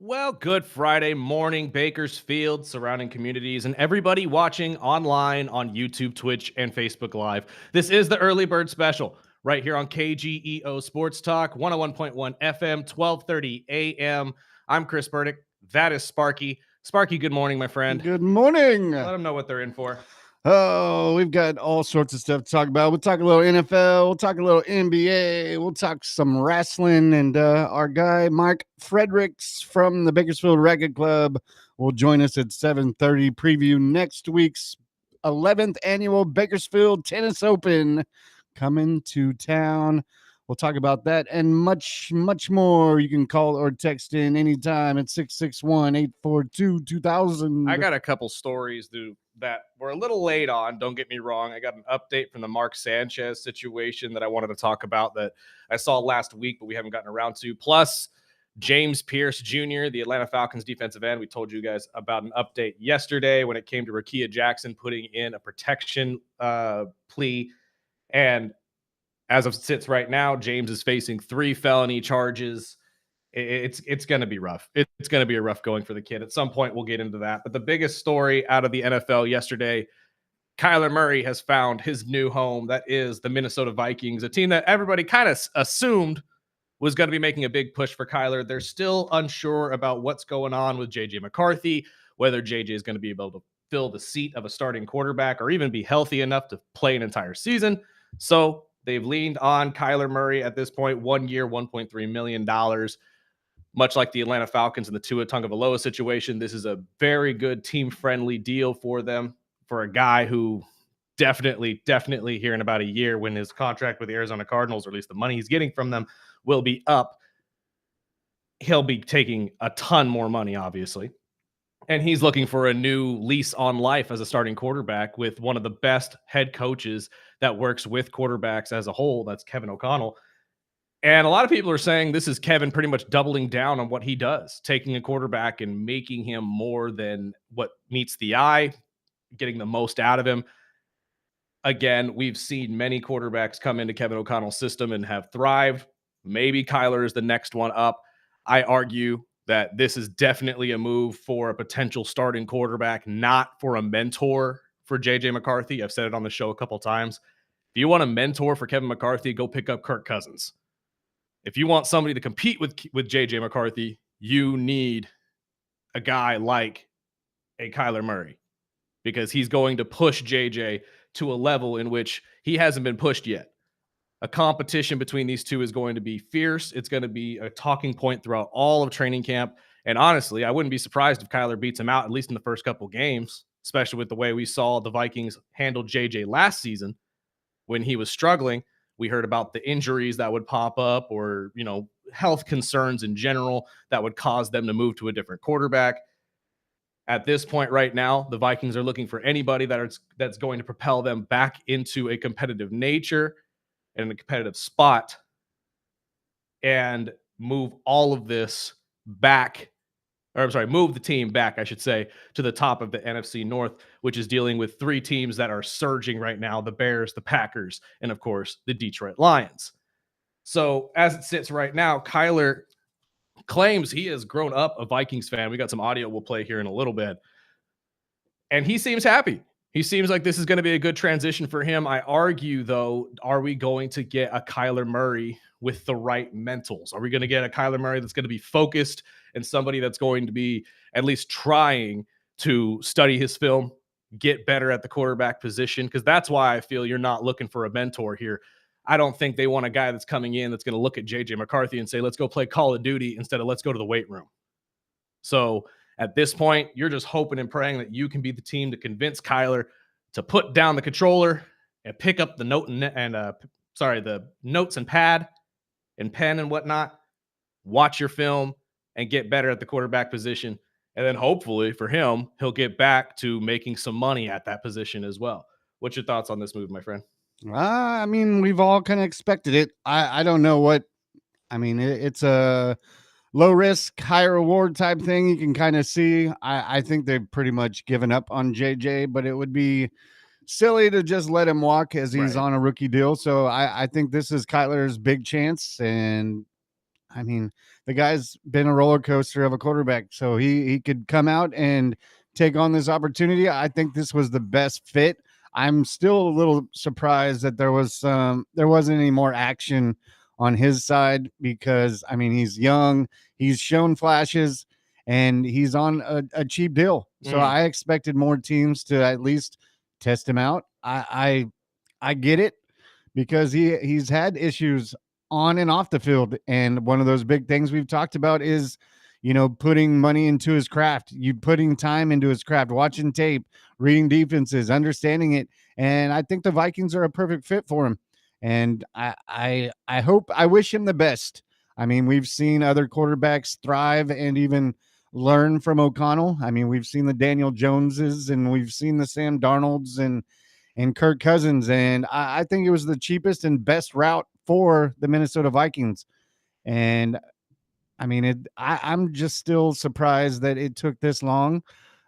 Well, good Friday morning, Bakersfield, surrounding communities, and everybody watching online on YouTube, Twitch, and Facebook Live. This is the Early Bird Special right here on KGEO Sports Talk, 101.1 FM, 12:30 a.m. I'm Chris Burdick. That is Sparky. Sparky, good morning, my friend. Good morning. Let them know what they're in for. Oh, we've got all sorts of stuff to talk about. We'll talk a little NFL. We'll talk a little NBA. We'll talk some wrestling. And our guy, Mike Fredericks from the Bakersfield Racquet Club, will join us at 7:30. Preview next week's 11th annual Bakersfield Tennis Open coming to town. We'll talk about that and much, much more. You can call or text in anytime at 661-842-2000. I got a couple stories that were a little late on. Don't get me wrong. I got an update from the Mark Sanchez situation that I wanted to talk about that I saw last week, but we haven't gotten around to. Plus, James Pearce Jr., the Atlanta Falcons defensive end. We told you guys about an update yesterday when it came to Rakia Jackson putting in a protection plea. And as of sits right now, James is facing 3 felony charges. It's going to be rough. It's going to be a rough going for the kid. At some point, we'll get into that. But the biggest story out of the NFL yesterday, Kyler Murray has found his new home. That is the Minnesota Vikings, a team that everybody kind of assumed was going to be making a big push for Kyler. They're still unsure about what's going on with J.J. McCarthy, whether J.J. is going to be able to fill the seat of a starting quarterback or even be healthy enough to play an entire season. So they've leaned on Kyler Murray at this point, 1 year, $1.3 million. Much like the Atlanta Falcons and the Tua Tagovailoa situation, this is a very good team-friendly deal for them, for a guy who definitely here in about a year when his contract with the Arizona Cardinals, or at least the money he's getting from them, will be up. He'll be taking a ton more money, obviously. And he's looking for a new lease on life as a starting quarterback with one of the best head coaches that works with quarterbacks as a whole. That's Kevin O'Connell. And a lot of people are saying this is Kevin pretty much doubling down on what he does, taking a quarterback and making him more than what meets the eye, getting the most out of him. Again, we've seen many quarterbacks come into Kevin O'Connell's system and have thrived. Maybe Kyler is the next one up. I argue that this is definitely a move for a potential starting quarterback, not for a mentor for J.J. McCarthy. I've said it on the show a couple times. If you want a mentor for Kevin McCarthy, go pick up Kirk Cousins. If you want somebody to compete with J.J. McCarthy, you need a guy like a Kyler Murray, because he's going to push J.J. to a level in which he hasn't been pushed yet. A competition between these two is going to be fierce. It's going to be a talking point throughout all of training camp. And honestly, I wouldn't be surprised if Kyler beats him out, at least in the first couple games, especially with the way we saw the Vikings handle J.J. last season when he was struggling. We heard about the injuries that would pop up, or, health concerns in general that would cause them to move to a different quarterback. At this point right now, the Vikings are looking for anybody that's going to propel them back into a competitive nature and a competitive spot and move all of this back, move the team back, I should say, to the top of the NFC North, which is dealing with 3 teams that are surging right now: the Bears, the Packers, and of course, the Detroit Lions. So as it sits right now, Kyler claims he has grown up a Vikings fan. We got some audio we'll play here in a little bit. And he seems happy. He seems like this is going to be a good transition for him. I argue, though, are we going to get a Kyler Murray with the right mentals? Are we going to get a Kyler Murray that's going to be focused and somebody that's going to be at least trying to study his film, get better at the quarterback position? Because that's why I feel you're not looking for a mentor here. I don't think they want a guy that's coming in that's going to look at J.J. McCarthy and say, let's go play Call of Duty instead of let's go to the weight room. So at this point, you're just hoping and praying that you can be the team to convince Kyler to put down the controller and pick up the the notes and pad and pen and whatnot, watch your film and get better at the quarterback position. And then hopefully for him, he'll get back to making some money at that position as well. What's your thoughts on this move, my friend? I mean, we've all kind of expected it. I don't know what, it's a low risk, high reward type thing. You can kind of see, I think they've pretty much given up on JJ, but it would be silly to just let him walk as he's on a rookie deal. So I think this is Kyler's big chance. And I mean, the guy's been a roller coaster of a quarterback, so he could come out and take on this opportunity. I think this was the best fit. I'm still a little surprised that there wasn't any more action on his side because I mean he's young, he's shown flashes, and he's on a cheap deal. So I expected more teams to at least test him out. I get it because he's had issues on and off the field. And one of those big things we've talked about is, putting money into his craft, you putting time into his craft, watching tape, reading defenses, understanding it. And I think the Vikings are a perfect fit for him. And I wish him the best. I mean, we've seen other quarterbacks thrive and even learn from O'Connell. I mean, we've seen the Daniel Joneses and we've seen the Sam Darnolds and Kirk Cousins. And I think it was the cheapest and best route for the Minnesota Vikings. And I mean, I'm just still surprised that it took this long.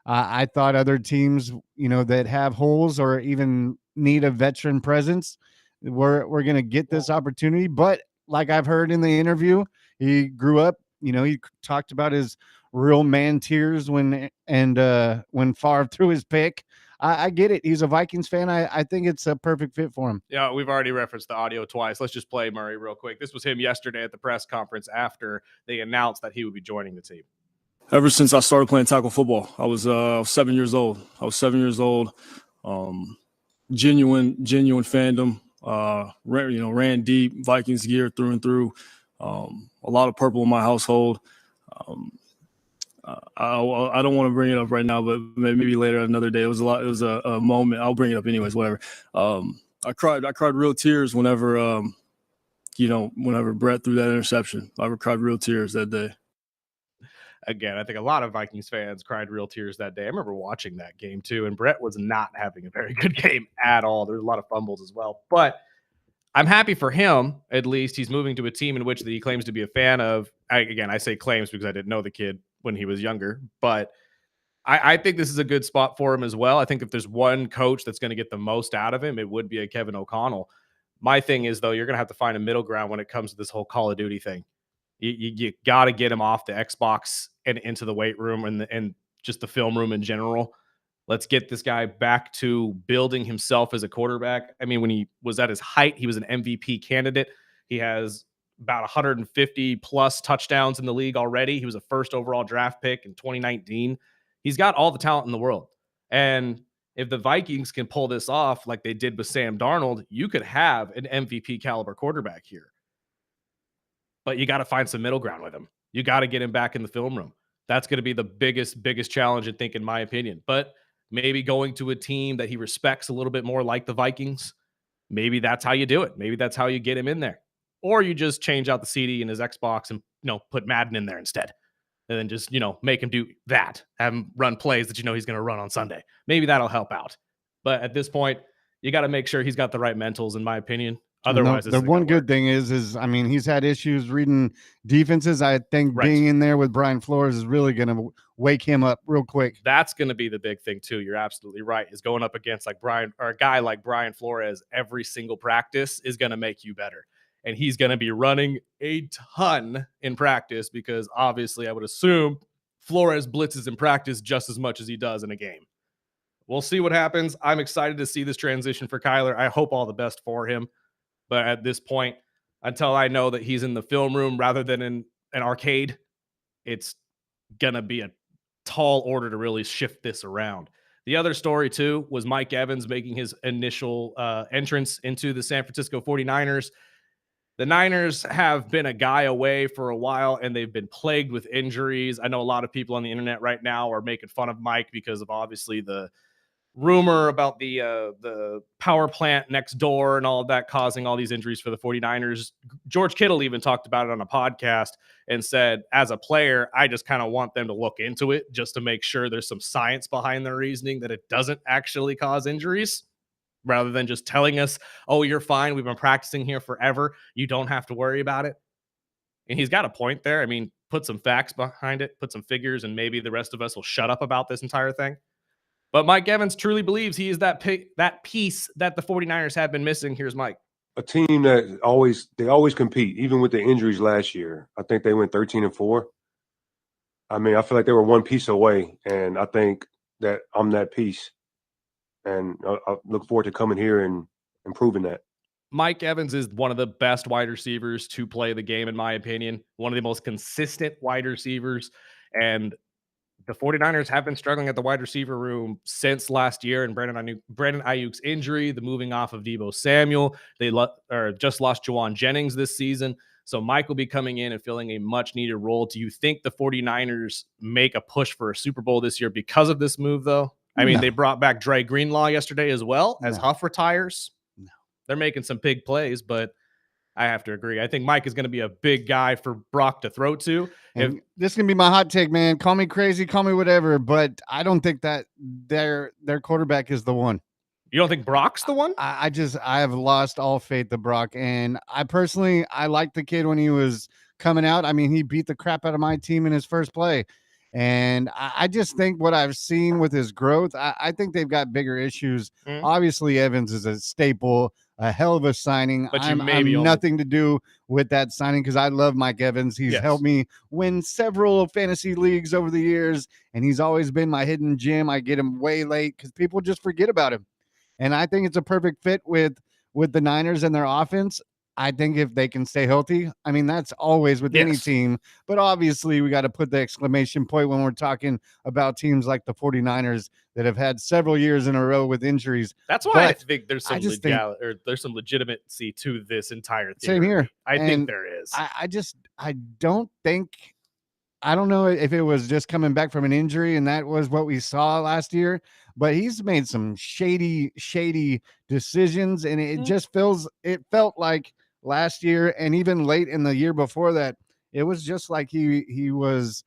I thought other teams, that have holes or even need a veteran presence, we're going to get this opportunity. But like I've heard in the interview, he grew up, he talked about his real man tears when Favre threw his pick. I get it. He's a Vikings fan. I think it's a perfect fit for him. Yeah, we've already referenced the audio twice. Let's just play Murray real quick. This was him yesterday at the press conference after they announced that he would be joining the team. Ever since I started playing tackle football, I was 7 years old. Genuine fandom. Ran deep, Vikings gear through and through. A lot of purple in my household. I don't want to bring it up right now, but maybe later another day. It was a moment. I'll bring it up anyways. Whatever. I cried real tears whenever Brett threw that interception. I cried real tears that day. Again, I think a lot of Vikings fans cried real tears that day. I remember watching that game too, and Brett was not having a very good game at all. There's a lot of fumbles as well, but I'm happy for him. At least he's moving to a team in which he claims to be a fan of. I say claims because I didn't know the kid when he was younger, but I think this is a good spot for him as well. I think if there's one coach that's going to get the most out of him, it would be a Kevin O'Connell. My thing is, though, you're going to have to find a middle ground when it comes to this whole Call of Duty thing. You got to get him off the Xbox and into the weight room and just the film room in general. Let's get this guy back to building himself as a quarterback. I mean, when he was at his height, he was an MVP candidate. He has about 150 plus touchdowns in the league already. He was a first overall draft pick in 2019. He's got all the talent in the world. And if the Vikings can pull this off like they did with Sam Darnold, you could have an MVP caliber quarterback here. But you got to find some middle ground with him. You got to get him back in the film room. That's going to be the biggest challenge, I think, in my opinion. But maybe going to a team that he respects a little bit more like the Vikings, maybe that's how you do it. Maybe that's how you get him in there. Or you just change out the CD in his Xbox and, put Madden in there instead. And then just, make him do that. Have him run plays that he's going to run on Sunday. Maybe that'll help out. But at this point, you got to make sure he's got the right mentals, in my opinion. Otherwise, the one good thing is, I mean, he's had issues reading defenses. I think being in there with Brian Flores is really going to wake him up real quick. That's going to be the big thing too. You're absolutely right. Is going up against a guy like Brian Flores every single practice is going to make you better. And he's going to be running a ton in practice because obviously I would assume Flores blitzes in practice just as much as he does in a game. We'll see what happens. I'm excited to see this transition for Kyler. I hope all the best for him. But at this point, until I know that he's in the film room rather than in an arcade, it's going to be a tall order to really shift this around. The other story, too, was Mike Evans making his initial entrance into the San Francisco 49ers. The Niners have been a guy away for a while, and they've been plagued with injuries. I know a lot of people on the internet right now are making fun of Mike because of obviously the rumor about the power plant next door and all of that causing all these injuries for the 49ers. George Kittle even talked about it on a podcast and said, as a player, I just kind of want them to look into it just to make sure there's some science behind their reasoning that it doesn't actually cause injuries, rather than just telling us, oh, you're fine. We've been practicing here forever. You don't have to worry about it. And he's got a point there. I mean, put some facts behind it, put some figures, and maybe the rest of us will shut up about this entire thing. But Mike Evans truly believes he is that piece that the 49ers have been missing. Here's Mike. a team that always compete, even with the injuries last year. I think they went 13-4. I mean, I feel like they were one piece away, and I think that I'm that piece. And I look forward to coming here and improving that. Mike Evans is one of the best wide receivers to play the game, in my opinion. One of the most consistent wide receivers. And the 49ers have been struggling at the wide receiver room since last year, and Brandon Ayuk's injury, the moving off of Deebo Samuel. They just lost Juwan Jennings this season. So Mike will be coming in and filling a much needed role. Do you think the 49ers make a push for a Super Bowl this year because of this move, though? I mean, No. they brought back Dre Greenlaw yesterday as well as No. Huff retires. No. They're making some big plays, but I have to agree. I think Mike is going to be a big guy for Brock to throw to. And this is gonna be my hot take, man. Call me crazy, call me whatever, but I don't think that their quarterback is the one. You don't think Brock's the one? I have lost all faith to Brock, and I liked the kid when he was coming out. I mean, he beat the crap out of my team in his first play, and I just think what I've seen with his growth, I think they've got bigger issues. Obviously, Evans is a staple, a hell of a signing. But I'm nothing to do with that signing because I love Mike Evans. He's helped me win several fantasy leagues over the years, and he's always been my hidden gem. I get him way late because people just forget about him. And I think it's a perfect fit with the Niners and their offense. I think if they can stay healthy, I mean, that's always with any team. But obviously, we got to put the exclamation point when we're talking about teams like the 49ers that have had several years in a row with injuries. That's why I think there's some there's some legitimacy to this entire theory. Same here. I think there is. I don't think – I don't know if it was just coming back from an injury and that was what we saw last year, but he's made some shady decisions, and it just felt like last year and even late in the year before that, it was just like he was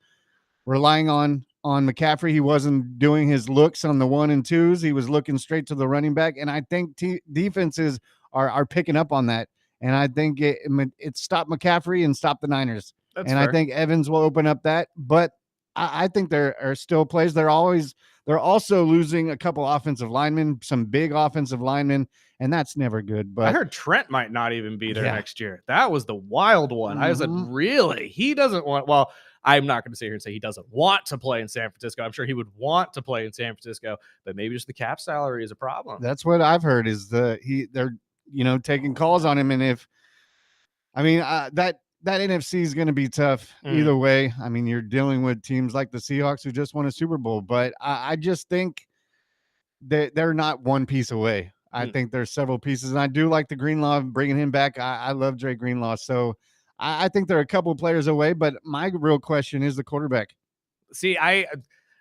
relying on McCaffrey. He wasn't doing his looks on the 1 and 2s. He was looking straight to the running back, and I think defenses are picking up on that, and I think it stopped McCaffrey and stopped the Niners. That's fair. I think Evans will open up that, but I think there are still plays. They're also losing a couple offensive linemen, some big offensive linemen, and that's never good. But I heard Trent might not even be there next year. That was the wild one. I said, really? He doesn't want. Well, I'm not going to sit here and say he doesn't want to play in San Francisco. I'm sure he would want to play in San Francisco, but maybe just the cap salary is a problem. That's what I've heard is they're taking calls on him, and that NFC is going to be tough either way. I mean, you're dealing with teams like the Seahawks who just won a Super Bowl, but I just think that they're not one piece away. I think there's several pieces, and I do like the Greenlaw, bringing him back. I love Dre Greenlaw, so I think they're a couple of players away, but my real question is the quarterback. See,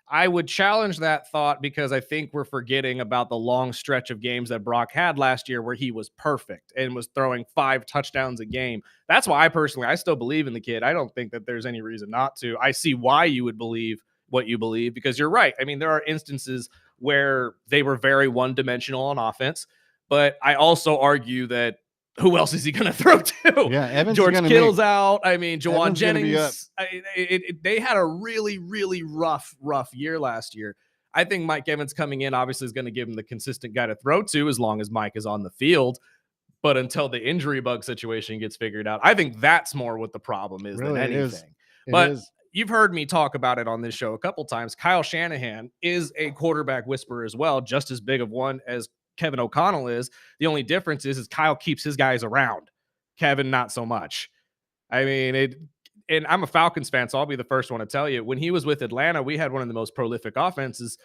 I would challenge that thought because I think we're forgetting about the long stretch of games that Brock had last year where he was perfect and was throwing 5 touchdowns a game. That's why I still believe in the kid. I don't think that there's any reason not to. I see why you would believe what you believe because you're right. I mean, there are instances where they were very one-dimensional on offense, but I also argue that who else is he going to throw to? Yeah, Evans George Kittle's out. I mean, Juwan Evans Jennings. They had a really, really rough year last year. I think Mike Evans coming in obviously is going to give him the consistent guy to throw to as long as Mike is on the field. But until the injury bug situation gets figured out, I think that's more what the problem is than anything. You've heard me talk about it on this show a couple times. Kyle Shanahan is a quarterback whisperer as well, just as big of one as Kevin O'Connell is. The only difference is Kyle keeps his guys around. Kevin, not so much. I mean, and I'm a Falcons fan, so I'll be the first one to tell you, when he was with Atlanta, we had one of the most prolific offenses,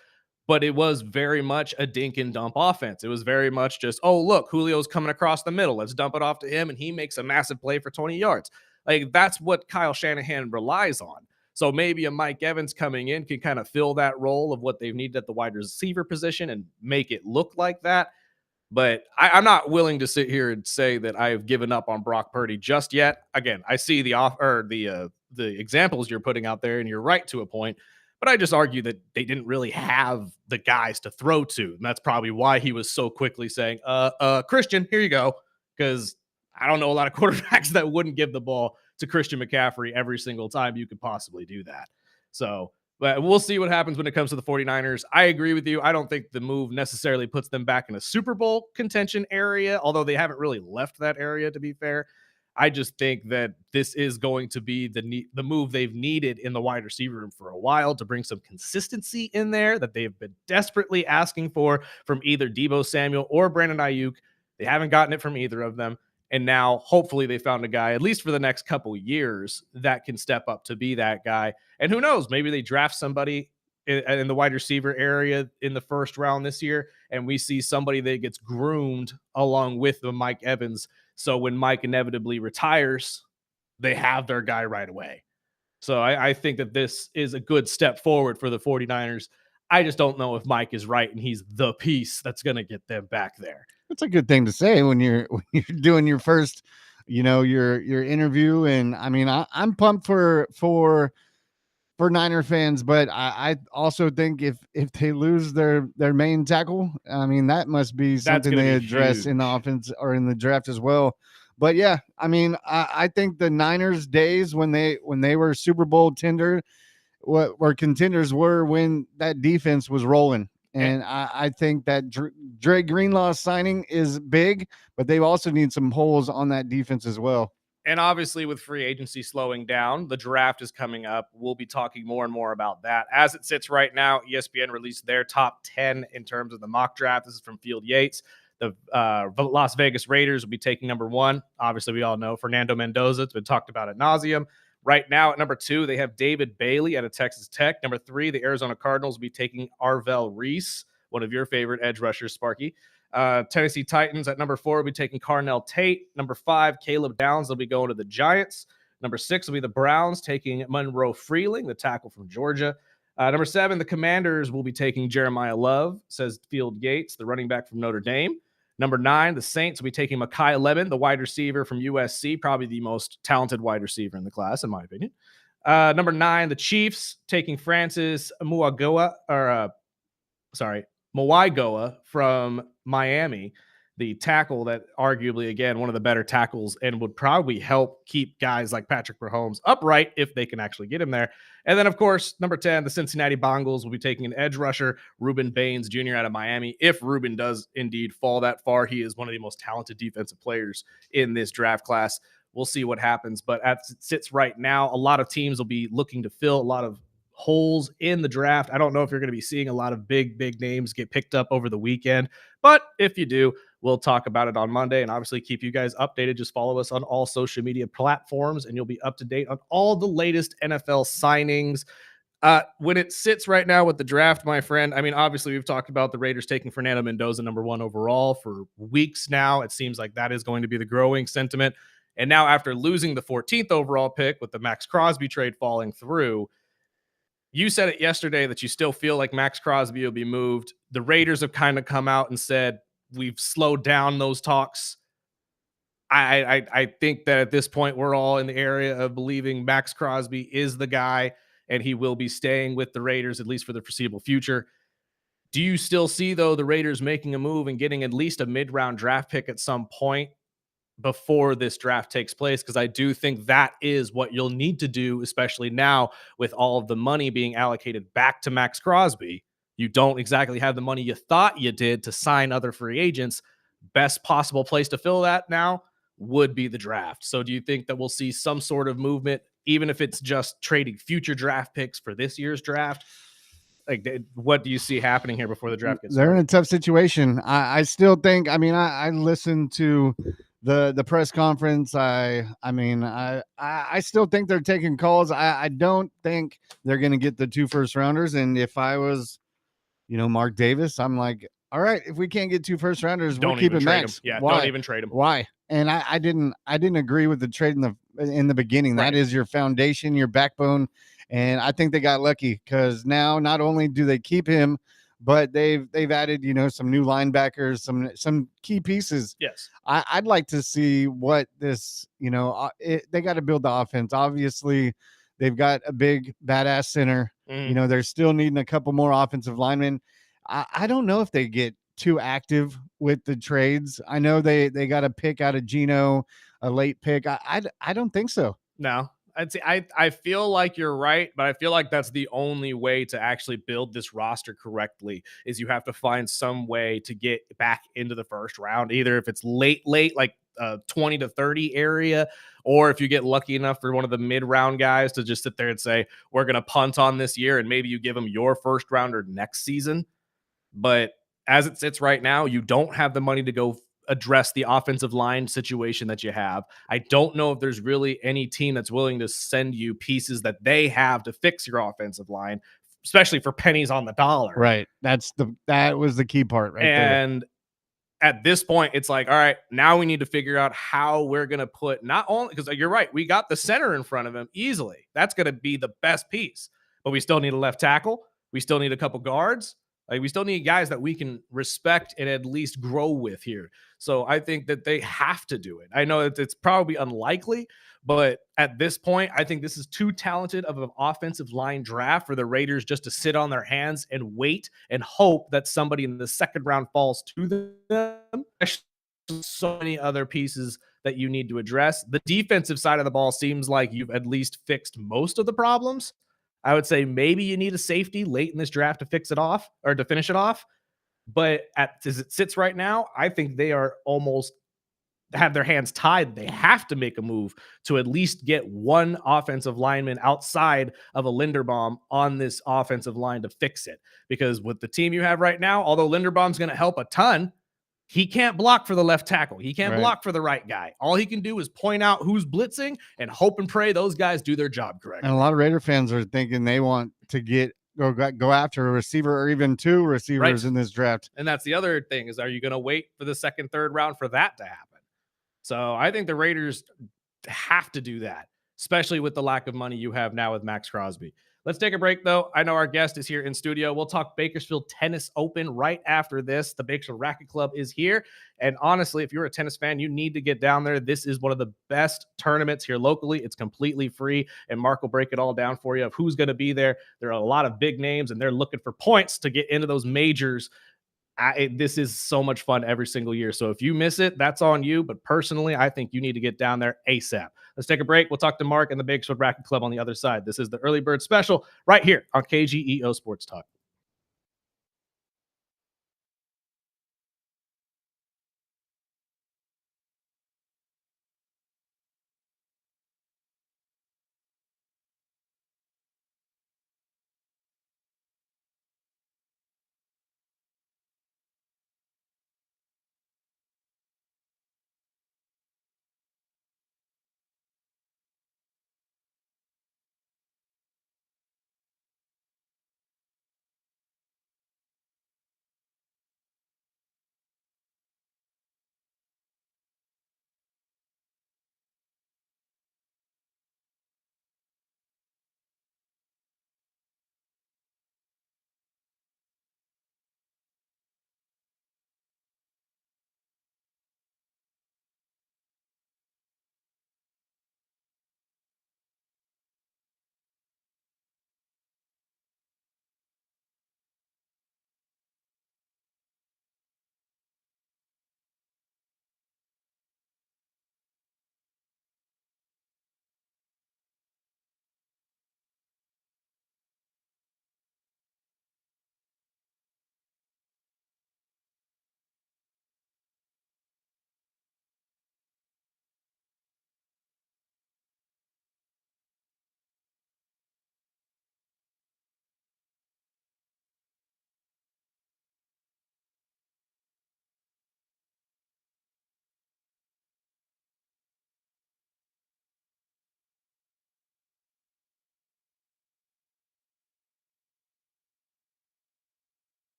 but it was very much a dink and dump offense. It was very much just, oh, look, Julio's coming across the middle. Let's dump it off to him, and he makes a massive play for 20 yards. Like, that's what Kyle Shanahan relies on. So maybe a Mike Evans coming in can kind of fill that role of what they've needed at the wide receiver position and make it look like that. But I'm not willing to sit here and say that I have given up on Brock Purdy just yet. Again, I see the examples you're putting out there, and you're right to a point. But I just argue that they didn't really have the guys to throw to. And that's probably why he was so quickly saying, Christian, here you go. Because I don't know a lot of quarterbacks that wouldn't give the ball to Christian McCaffrey every single time you could possibly do that. So But we'll see what happens when it comes to the 49ers. I agree with you. I don't think the move necessarily puts them back in a Super Bowl contention area, although they haven't really left that area, to be fair. I just think that this is going to be the move they've needed in the wide receiver room for a while to bring some consistency in there that they've been desperately asking for from either Deebo Samuel or Brandon Ayuk. They haven't gotten it from either of them. And now, hopefully, they found a guy, at least for the next couple years, that can step up to be that guy. And who knows, maybe they draft somebody in the wide receiver area in the first round this year, and we see somebody that gets groomed along with the Mike Evans. So when Mike inevitably retires, they have their guy right away. So I think that this is a good step forward for the 49ers. I just don't know if Mike is right and he's the piece that's going to get them back there. That's a good thing to say when you're doing your first, your interview. And I mean, I'm pumped for Niner fans, but I also think if they lose their main tackle, I mean, that must be something they address in the offense or in the draft as well. But yeah, I mean, I think the Niners days when they were Super Bowl contenders were when that defense was rolling. And I think that Dre Greenlaw signing is big, but they also need some holes on that defense as well. And obviously, with free agency slowing down, the draft is coming up. We'll be talking more and more about that. As it sits right now, ESPN released their top 10 in terms of the mock draft. This is from Field Yates. The Las Vegas Raiders will be taking number 1. Obviously, we all know Fernando Mendoza. It's been talked about ad nauseum. Right now, at number 2, they have David Bailey out of Texas Tech. Number 3, the Arizona Cardinals will be taking Arvell Reese, one of your favorite edge rushers, Sparky. Tennessee Titans at number 4 will be taking Carnell Tate. Number 5, Caleb Downs. They'll be going to the Giants. Number 6 will be the Browns taking Monroe Freeling, the tackle from Georgia. Number 7, the Commanders will be taking Jeremiah Love, says Field Yates, the running back from Notre Dame. Number 9, the Saints will be taking Mekhi Lemon, the wide receiver from USC, probably the most talented wide receiver in the class, in my opinion. Number 9, the Chiefs taking Francis Muagoa from Miami, the tackle that arguably, again, one of the better tackles and would probably help keep guys like Patrick Mahomes upright if they can actually get him there. And then, of course, number 10, the Cincinnati Bengals will be taking an edge rusher, Reuben Baines Jr. out of Miami. If Reuben does indeed fall that far, he is one of the most talented defensive players in this draft class. We'll see what happens. But as it sits right now, a lot of teams will be looking to fill a lot of holes in the draft. I don't know if you're going to be seeing a lot of big names get picked up over the weekend, but if you do, we'll talk about it on Monday and obviously keep you guys updated. Just follow us on all social media platforms and you'll be up to date on all the latest NFL signings. When it sits right now with the draft, my friend, I mean, obviously we've talked about the Raiders taking Fernando Mendoza number 1 overall for weeks now. It seems like that is going to be the growing sentiment. And now after losing the 14th overall pick with the Max Crosby trade falling through, you said it yesterday that you still feel like Max Crosby will be moved. The Raiders have kind of come out and said, we've slowed down those talks. I think that at this point, we're all in the area of believing Max Crosby is the guy and he will be staying with the Raiders, at least for the foreseeable future. Do you still see, though, the Raiders making a move and getting at least a mid-round draft pick at some point before this draft takes place? Because I do think that is what you'll need to do, especially now with all of the money being allocated back to Max Crosby. You don't exactly have the money you thought you did to sign other free agents. Best possible place to fill that now would be the draft. So do you think that we'll see some sort of movement, even if it's just trading future draft picks for this year's draft? Like, what do you see happening here before the draft gets started? They're in a tough situation. I still think, I mean, I listened to the press conference. I still think they're taking calls. I don't think they're going to get the 2 first rounders. And if I was, Mark Davis, I'm like, all right, if we can't get 2 first rounders, we'll keep it Max. Yeah, Why? don't even trade him. Why? And I didn't agree with the trade in the beginning. Right. That is your foundation, your backbone. And I think they got lucky because now not only do they keep him, but they've added, some new linebackers, some key pieces. Yes. I'd like to see what this, they got to build the offense. Obviously, they've got a big badass center. They're still needing a couple more offensive linemen. I don't know if they get too active with the trades. I know they got a pick out of Geno, a late pick. I don't think so. No, I feel like you're right, but I feel like that's the only way to actually build this roster correctly is you have to find some way to get back into the first round, either if it's late, like 20 to 30 area, or if you get lucky enough for one of the mid-round guys to just sit there and say, we're going to punt on this year, and maybe you give them your first rounder next season. But as it sits right now, you don't have the money to go address the offensive line situation that you have. I don't know if there's really any team that's willing to send you pieces that they have to fix your offensive line, especially for pennies on the dollar. Right. That was the key part right there. And at this point, it's like, all right, now we need to figure out how we're going to put not only because you're right, we got the center in front of him easily. That's going to be the best piece, but we still need a left tackle. We still need a couple guards. Like we still need guys that we can respect and at least grow with here. So I think that they have to do it. I know it's probably unlikely, but at this point, I think this is too talented of an offensive line draft for the Raiders just to sit on their hands and wait and hope that somebody in the second round falls to them. There's so many other pieces that you need to address. The defensive side of the ball seems like you've at least fixed most of the problems. I would say maybe you need a safety late in this draft to fix it off or to finish it off. But as it sits right now, I think they are almost have their hands tied. They have to make a move to at least get one offensive lineman outside of a Linderbaum on this offensive line to fix it. Because with the team you have right now, although Linderbaum's going to help a ton, he can't block for the left tackle. He can't block for the right guy. All he can do is point out who's blitzing and hope and pray those guys do their job correctly. And a lot of Raider fans are thinking they want to go after a receiver or even two receivers in this draft. And that's the other thing is, are you going to wait for the second, third round for that to happen? So I think the Raiders have to do that, especially with the lack of money you have now with Max Crosby. Let's take a break, though. I know our guest is here in studio. We'll talk Bakersfield Tennis Open right after this. The Bakersfield Racquet Club is here. And honestly, if you're a tennis fan, you need to get down there. This is one of the best tournaments here locally. It's completely free. And Mark will break it all down for you of who's going to be there. There are a lot of big names, and they're looking for points to get into those majors. This is so much fun every single year. So if you miss it, that's on you. But personally, I think you need to get down there ASAP. Let's take a break. We'll talk to Mark and the Bakersfield Racquet Club on the other side. This is the Early Bird Special right here on KGEO Sports Talk.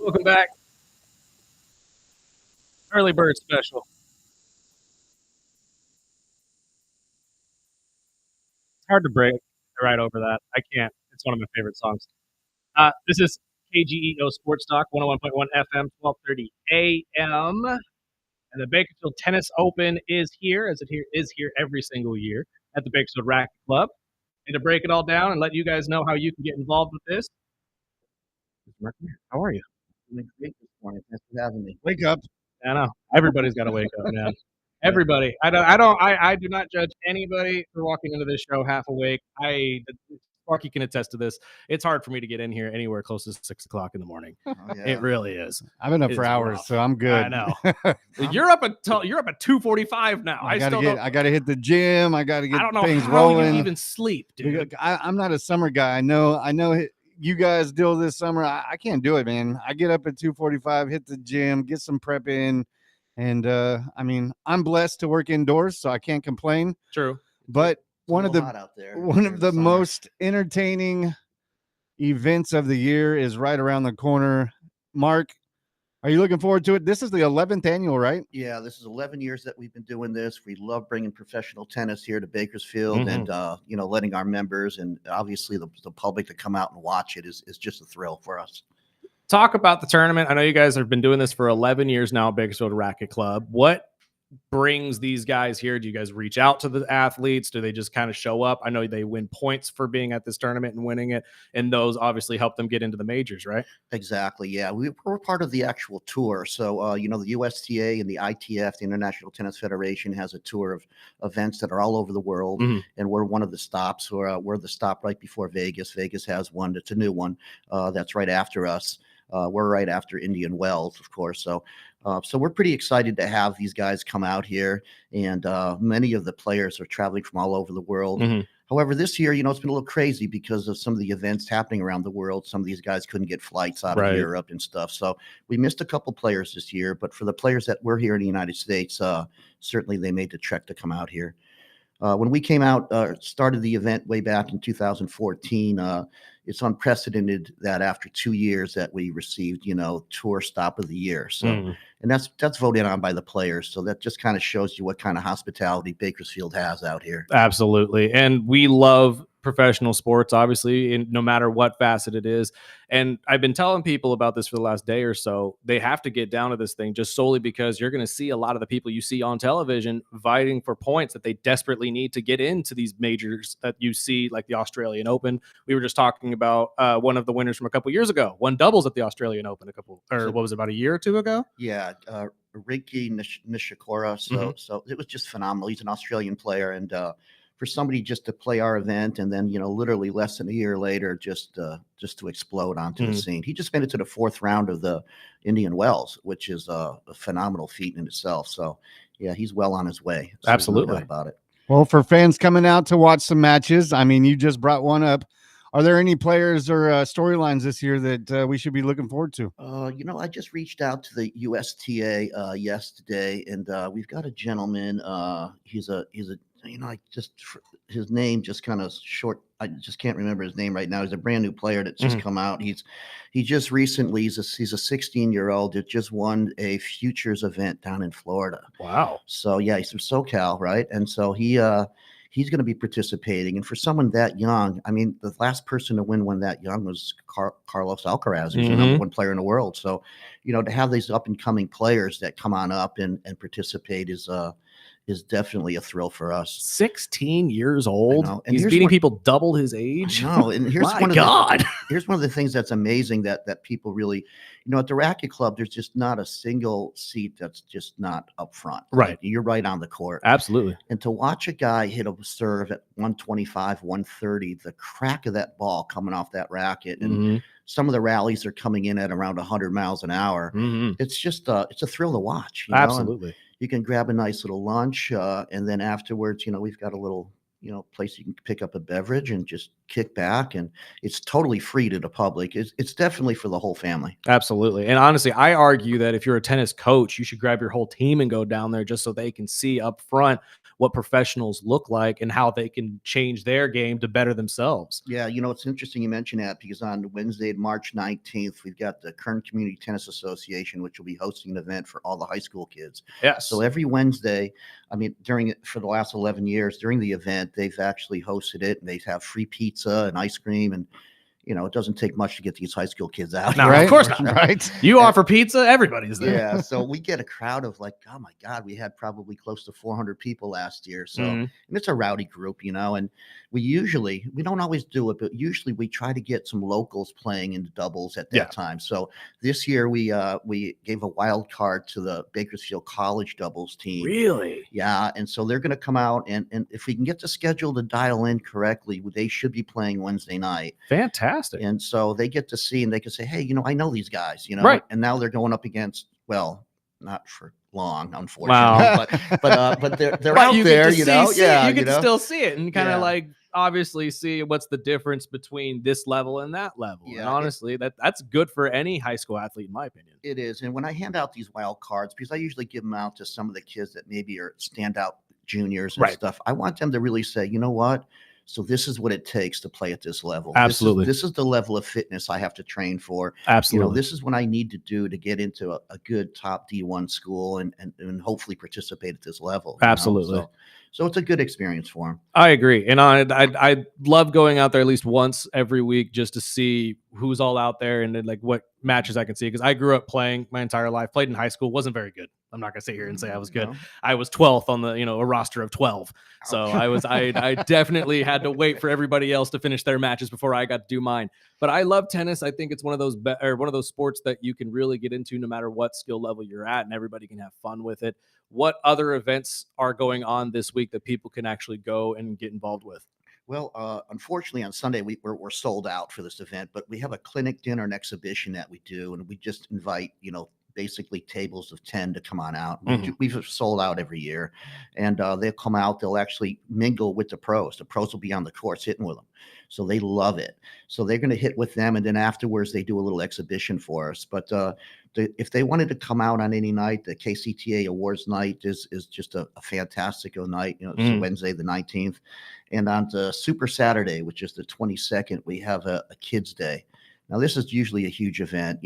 Welcome back. Early bird special. It's hard to break right over that. I can't. It's one of my favorite songs. This is KGEO Sports Talk, 101.1 FM, 12:30 a.m. And the Bakersfield Tennis Open is here, as it is here every single year at the Bakersfield Racquet Club. And to break it all down and let you guys know how you can get involved with this, Mark, how are you? I'm doing great this morning. Thanks for having me. Wake up. I know. Everybody's got to wake up, man. Everybody. I do not judge anybody for walking into this show half awake. Sparky can attest to this. It's hard for me to get in here anywhere close to 6 o'clock in the morning. Oh, yeah. It really is. I've been up for It's hours, rough. so I'm good. I know. You're up at 2:45 now. I gotta hit the gym. I gotta get I don't know things how rolling. you even sleep, dude. I'm not a summer guy. I know you guys deal this summer. I can't do it, man. I get up at 2:45, hit the gym, get some prep in, and I mean, I'm blessed to work indoors, so I can't complain. True. But It's a one of little the hot out there one during of the summer. most entertaining events of the year is right around the corner. Mark, are you looking forward to it? This is the 11th annual, right? Yeah, this is 11 years that we've been doing this. We love bringing professional tennis here to Bakersfield, Mhm. and letting our members and obviously the public to come out and watch it is just a thrill for us. Talk about the tournament. I know you guys have been doing this for 11 years now at Bakersfield Racquet Club. What brings these guys here? Do you guys reach out to the athletes? Do they just kind of show up? I know they win points for being at this tournament and winning it, and those obviously help them get into the majors, right? Exactly. Yeah, we're part of the actual tour. So, the USTA and the ITF, the International Tennis Federation, has a tour of events that are all over the world, Mhm. and we're one of the stops. We're the stop right before Vegas. Vegas has one. It's a new one that's right after us. We're right after Indian Wells, of course. So we're pretty excited to have these guys come out here, and many of the players are traveling from all over the world. Mhm. However, this year, it's been a little crazy because of some of the events happening around the world. Some of these guys couldn't get flights out Right. of Europe and stuff. So we missed a couple players this year, but for the players that were here in the United States, certainly they made the trek to come out here. When we came out, started the event way back in 2014, it's unprecedented that after 2 years that we received, tour stop of the year. So, Mm. and that's voted on by the players. So that just kind of shows you what kind of hospitality Bakersfield has out here. Absolutely. And we love professional sports, obviously, in no matter what facet it is. And I've been telling people about this for the last day or so. They have to get down to this thing just solely because you're going to see a lot of the people you see on television fighting for points that they desperately need to get into these majors that you see, like the Australian Open. We were just talking about one of the winners from a couple years ago, won doubles at the Australian Open what was it, about a year or two ago? Yeah, Rinky Nishikora. So it was just phenomenal. He's an Australian player, and for somebody just to play our event and then literally less than a year later just to explode onto the scene. He just made it to the 4th round of the Indian Wells, which is a phenomenal feat in itself. So yeah, he's well on his way. So there's no Absolutely. doubt about it. Well, for fans coming out to watch some matches, I mean, you just brought one up. Are there any players or storylines this year that we should be looking forward to? I just reached out to the USTA yesterday, and we've got a gentleman. He's a his name just kind of short. I just can't remember his name right now. He's a brand new player that's just come out. He just recently he's a 16-year-old that just won a futures event down in Florida. Wow. So yeah, he's from SoCal, right? And so he's going to be participating. And for someone that young, I mean, the last person to win one that young was Carlos Alcaraz, who's the number 1 player in the world. So, to have these up and coming players that come on up and participate is definitely a thrill for us. 16 years old. know, and He's here's beating what- people double his age. No, and here's My one of God. here's one of the things that's amazing that people really, at the Racquet Club, there's just not a single seat that's just not up front. Right. Like, you're right on the court. Absolutely. And to watch a guy hit a serve at 125, 130, the crack of that ball coming off that racket, and Mhm. some of the rallies are coming in at around 100 miles an hour. Mhm. It's just it's a thrill to watch. And Absolutely. you can grab a nice little lunch, and then afterwards, we've got a little place you can pick up a beverage and just kick back, and it's totally free to the public. It's definitely for the whole family. Absolutely. And honestly, I argue that if you're a tennis coach, you should grab your whole team and go down there just so they can see up front what professionals look like and how they can change their game to better themselves. Yeah, you know, it's interesting you mention that because on Wednesday, March 19th, we've got the Kern Community Tennis Association, which will be hosting an event for all the high school kids. Yes. So every Wednesday, I mean, for the last 11 years, during the event, they've actually hosted it, and they have free pizza and ice cream, and you know, it doesn't take much to get these high school kids out. No, Right? of course not. Right. You offer pizza, everybody's there. Yeah, so we get a crowd of like, oh my God, we had probably close to 400 people last year. So Mhm. and it's a rowdy group, you know, and we don't always do it, but usually we try to get some locals playing in the doubles at that Yeah. time. So this year we gave a wild card to the Bakersfield College doubles team. Really? Yeah, and so they're going to come out, and if we can get the schedule to dial in correctly, they should be playing Wednesday night. Fantastic. And so they get to see, and they can say, hey, you know, I know these guys, you know, Right. and now they're going up against, well, not for long, unfortunately, but they're But out you there, get to you know, see it. You get to know? still see it and kind of Yeah. like obviously see what's the difference between this level and that level. Yeah, And honestly, that's good for any high school athlete, in my opinion. It is. And when I hand out these wild cards, because I usually give them out to some of the kids that maybe are standout juniors and Right. stuff, I want them to really say, you know what? So this is what it takes to play at this level. Absolutely. This is the level of fitness I have to train for. Absolutely. You know, this is what I need to do to get into a good top D1 school and hopefully participate at this level. You know? Absolutely. So it's a good experience for them. I agree. And I love going out there at least once every week just to see who's all out there and then like what matches I can see. Because I grew up playing my entire life, played in high school, wasn't very good. I'm not gonna sit here and say I was good. No? I was 12th on the, a roster of 12. So I definitely had to wait for everybody else to finish their matches before I got to do mine. But I love tennis. I think it's one of those sports that you can really get into no matter what skill level you're at, and everybody can have fun with it. What other events are going on this week that people can actually go and get involved with? Well, unfortunately, on Sunday we're sold out for this event, but we have a clinic, dinner, and exhibition that we do, and we just invite basically tables of 10 to come on out. We've sold out every year, and they'll come out. They'll actually mingle with the pros. The pros will be on the courts hitting with them, so they love it. So they're going to hit with them, and then afterwards they do a little exhibition for us. But if they wanted to come out on any night, the KCTA Awards night is just a fantastic night. It's Wednesday the 19th, and on the Super Saturday, which is the 22nd, we have a kids' day. Now this is usually a huge event.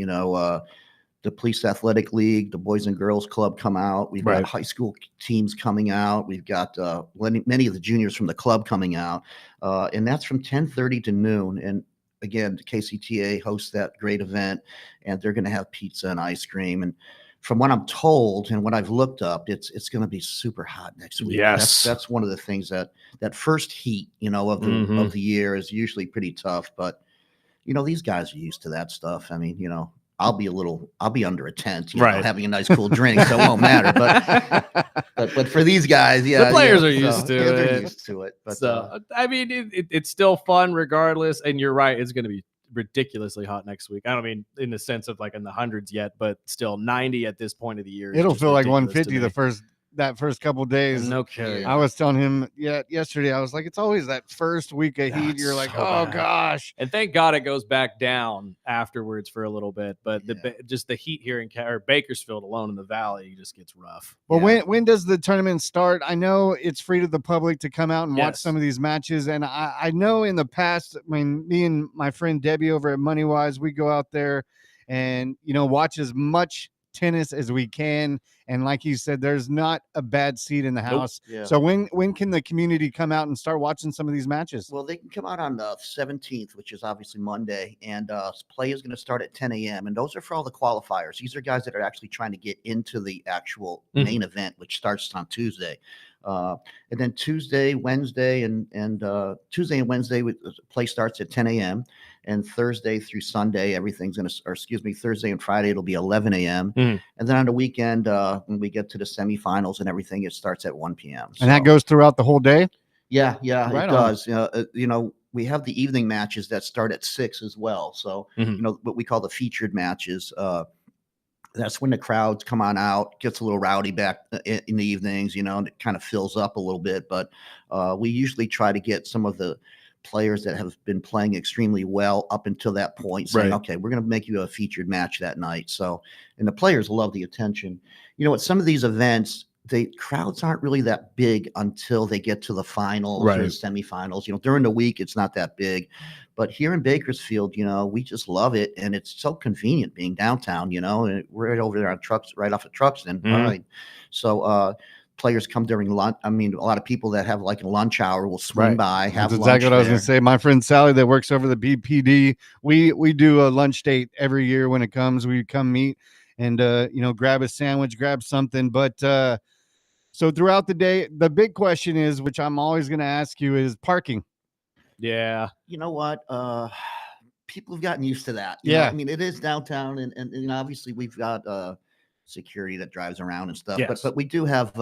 The Police Athletic League, the Boys and Girls Club come out. We've got high school teams coming out. We've got many of the juniors from the club coming out. And that's from 10:30 to noon. And again, the KCTA hosts that great event, and they're going to have pizza and ice cream. And from what I'm told and what I've looked up, it's going to be super hot next week. Yes. That's one of the things that first heat, of the year is usually pretty tough. But, these guys are used to that stuff. I mean, I'll be under a tent, having a nice cool drink, so it won't matter. But for these guys, the players are used to it. They're used to it. But so I mean, it's still fun regardless. And you're right, it's going to be ridiculously hot next week. I don't mean in the sense of like in the hundreds yet, but still 90 at this point of the year. It'll feel like ridiculous 150 that first couple days. No kidding. I was telling him yesterday, I was like, it's always that first week of heat. You're like, oh gosh. And thank God it goes back down afterwards for a little bit. But just the heat here in Bakersfield alone in the valley just gets rough. Well, when does the tournament start? I know it's free to the public to come out and watch some of these matches. And I know in the past, me and my friend Debbie over at Moneywise, we go out there and, watch as much tennis as we can, and like you said, there's not a bad seat in the house. Yeah. So when can the community come out and start watching some of these matches? Well, they can come out on the 17th, which is obviously Monday, and play is going to start at 10 a.m. and those are for all the qualifiers. These are guys that are actually trying to get into the actual main event, which starts on Tuesday. And then Tuesday, Wednesday, and Tuesday and Wednesday, play starts at 10 a.m. And Thursday through Sunday, Thursday and Friday, it'll be 11 a.m. And then on the weekend, when we get to the semifinals and everything, it starts at 1 p.m. And that goes throughout the whole day? Yeah, Right it does. We have the evening matches that start at 6 as well. So, what we call the featured matches. That's when the crowds come on out, gets a little rowdy back in the evenings, and it kind of fills up a little bit. But we usually try to get some of the players that have been playing extremely well up until that point saying, okay, we're going to make you a featured match that night. So, and the players love the attention. At some of these events, crowds aren't really that big until they get to the finals or the Right. semifinals. During the week, it's not that big. But here in Bakersfield, we just love it. And it's so convenient being downtown, and we're right over there on trucks, right off of Truxton. Mhm. Right. So players come during lunch. I mean, a lot of people that have like a lunch hour will swing Right. by, have That's lunch exactly what I was there. going to say. My friend Sally that works over the BPD, we do a lunch date every year when it comes. We come meet and grab a sandwich, grab something. But so throughout the day, the big question is, which I'm always going to ask you, is parking. Yeah. You know what? People have gotten used to that. Yeah. I mean, it is downtown, and obviously we've got security that drives around and stuff. Yes. But we do have,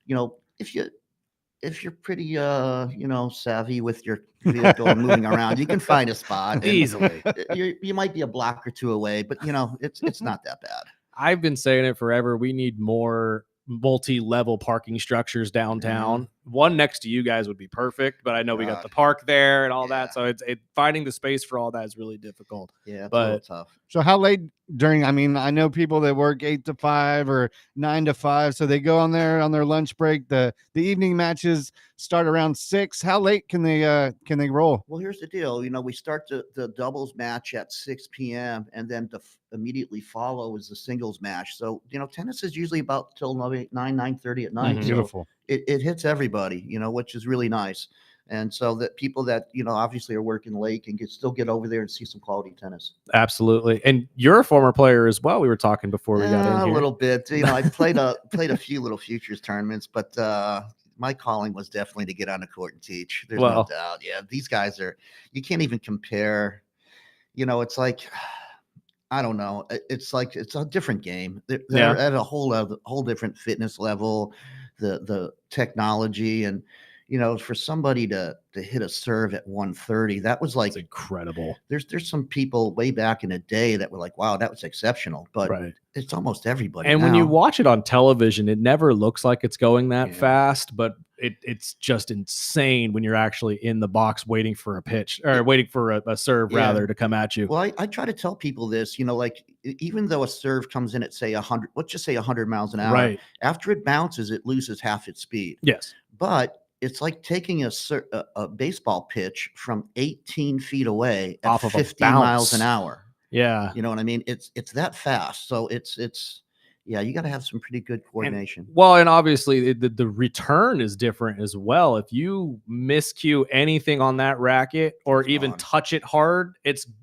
if you're pretty, savvy with your vehicle and moving around, you can find a spot and Easily. You might be a block or two away, but it's not that bad. I've been saying it forever. We need more multi-level parking structures downtown. One next to you guys would be perfect, but I know we got God. the park there and all Yeah. that, so it's finding the space for all that is really difficult. Yeah, it's a little tough. So how late during, I mean, I know people that work 8 to 5 or 9 to 5, so they go on there on their lunch break. The evening matches start around 6. How late can they roll? Well, here's the deal. We start the doubles match at 6 p.m. and then immediately follow is the singles match. So, tennis is usually about till 9:30 at night. Mhm. So Beautiful. it hits everybody, which is really nice. And so that people that, obviously are working late can still get over there and see some quality tennis. Absolutely. And you're a former player as well. We were talking before we got in A here. little bit. I played a few little futures tournaments, but my calling was definitely to get on the court and teach. There's no doubt. Yeah, these guys you can't even compare. It's like, I don't know. It's like it's a different game. They're at a whole different fitness level, the technology, and for somebody to hit a serve at 130, that was like It's incredible. There's some people way back in the day that were like, wow, that was exceptional. But Right. it's almost everybody. And now. when you watch it on television, it never looks like it's going that Yeah. fast, but it's just insane when you're actually in the box waiting for a pitch or waiting for a serve Yeah. rather to come at you. Well, I try to tell people this, like even though a serve comes in at say 100, let's just say 100 miles an hour, Right. after it bounces, it loses half its speed. Yes. But it's like taking a baseball pitch from 18 feet away at Off of a 50 miles an bounce. hour. Yeah. You know what I mean? It's that fast. So it's yeah, you got to have some pretty good coordination. And obviously the return is different as well. If you miscue anything on that racket or It's even gone. touch it hard,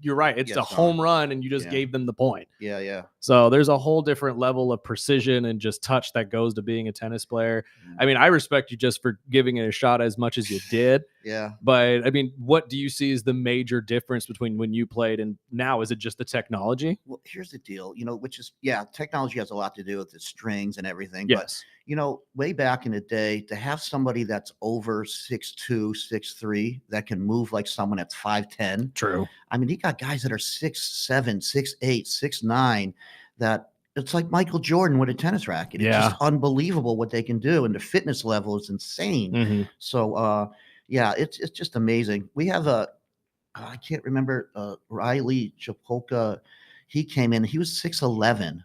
you're right. It's Yeah, a it's home gone. run and you just Yeah. gave them the point. Yeah. So there's a whole different level of precision and just touch that goes to being a tennis player. Mm. I mean, I respect you just for giving it a shot as much as you did. Yeah. But I mean, what do you see as the major difference between when you played and now? Is it just the technology? Well, here's the deal, which is, technology has a lot to do with the strings and everything. Yes. But, way back in the day, to have somebody that's over 6'2", 6'3", that can move like someone that's 5'10". True. I mean, you got guys that are 6'7", 6'8", 6'9", that it's like Michael Jordan with a tennis racket. It's just unbelievable what they can do. And the fitness level is insane. Mm-hmm. So, it's just amazing. We have I can't remember, Riley Chapolka. He came in, he was 6'11".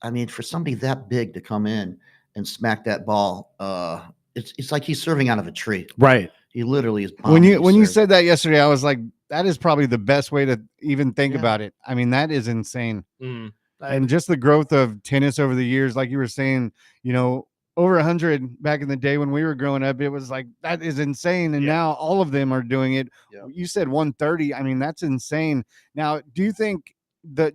I mean, for somebody that big to come in and smack that ball, it's like he's serving out of a tree. Right. He literally is. When you said that yesterday, I was like, that is probably the best way to even think Yeah. about it. I mean, that is insane. Mm. And just the growth of tennis over the years, like you were saying, over 100 back in the day when we were growing up, it was like, that is insane. And Yeah. now all of them are doing it. Yeah. You said 130. I mean, that's insane. Now, do you think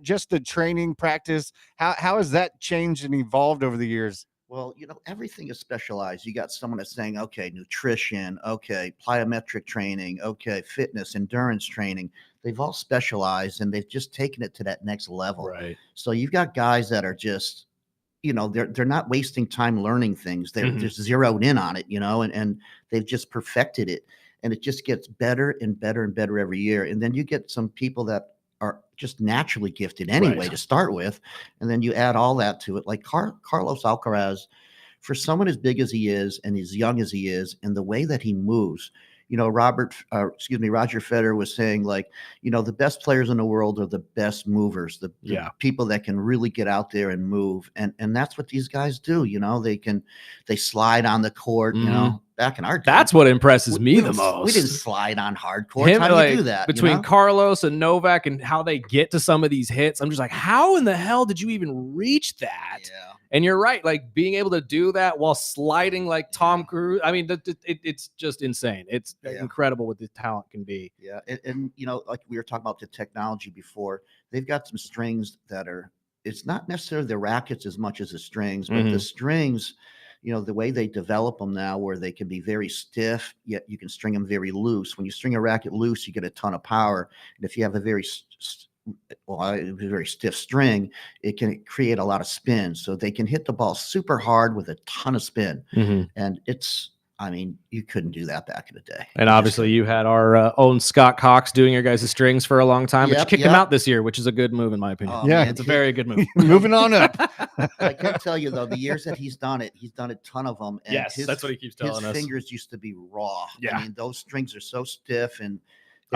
just the training practice, how has that changed and evolved over the years? Well, everything is specialized. You got someone that's saying, okay, nutrition, okay, plyometric training, okay, fitness, endurance training. They've all specialized and they've just taken it to that next level. Right. So you've got guys that are just, they're not wasting time learning things. They're Mhm. just zeroed in on it, and they've just perfected it. And it just gets better and better and better every year. And then you get some people that are just naturally gifted anyway Right. to start with. And then you add all that to it. Like Carlos Alcaraz, for someone as big as he is and as young as he is, and the way that he moves, Roger Federer was saying, like, the best players in the world are the best movers, the people that can really get out there and move. And that's what these guys do. They slide on the court, back in our day. That's what impresses me the most. We didn't slide on hard courts. How do you do that? Between Carlos and Novak and how they get to some of these hits, I'm just like, how in the hell did you even reach that? Yeah. And you're right, like being able to do that while sliding like Tom Cruise. I mean, it's just insane. It's incredible what the talent can be. Yeah. And like we were talking about the technology before, they've got some strings that it's not necessarily the rackets as much as the strings, but the strings, the way they develop them now, where they can be very stiff, yet you can string them very loose. When you string a racket loose, you get a ton of power. And if you have a very stiff string, it can create a lot of spin. So they can hit the ball super hard with a ton of spin. And you couldn't do that back in the day. And obviously you had our own Scott Cox doing your guys' strings for a long time, but you kicked him out this year, which is a good move in my opinion. Oh, man, it's a very good move. Moving on up. I can tell you though, the years that he's done a ton of them. And that's what he keeps telling us. His fingers used to be raw. Yeah. I mean, those strings are so stiff, and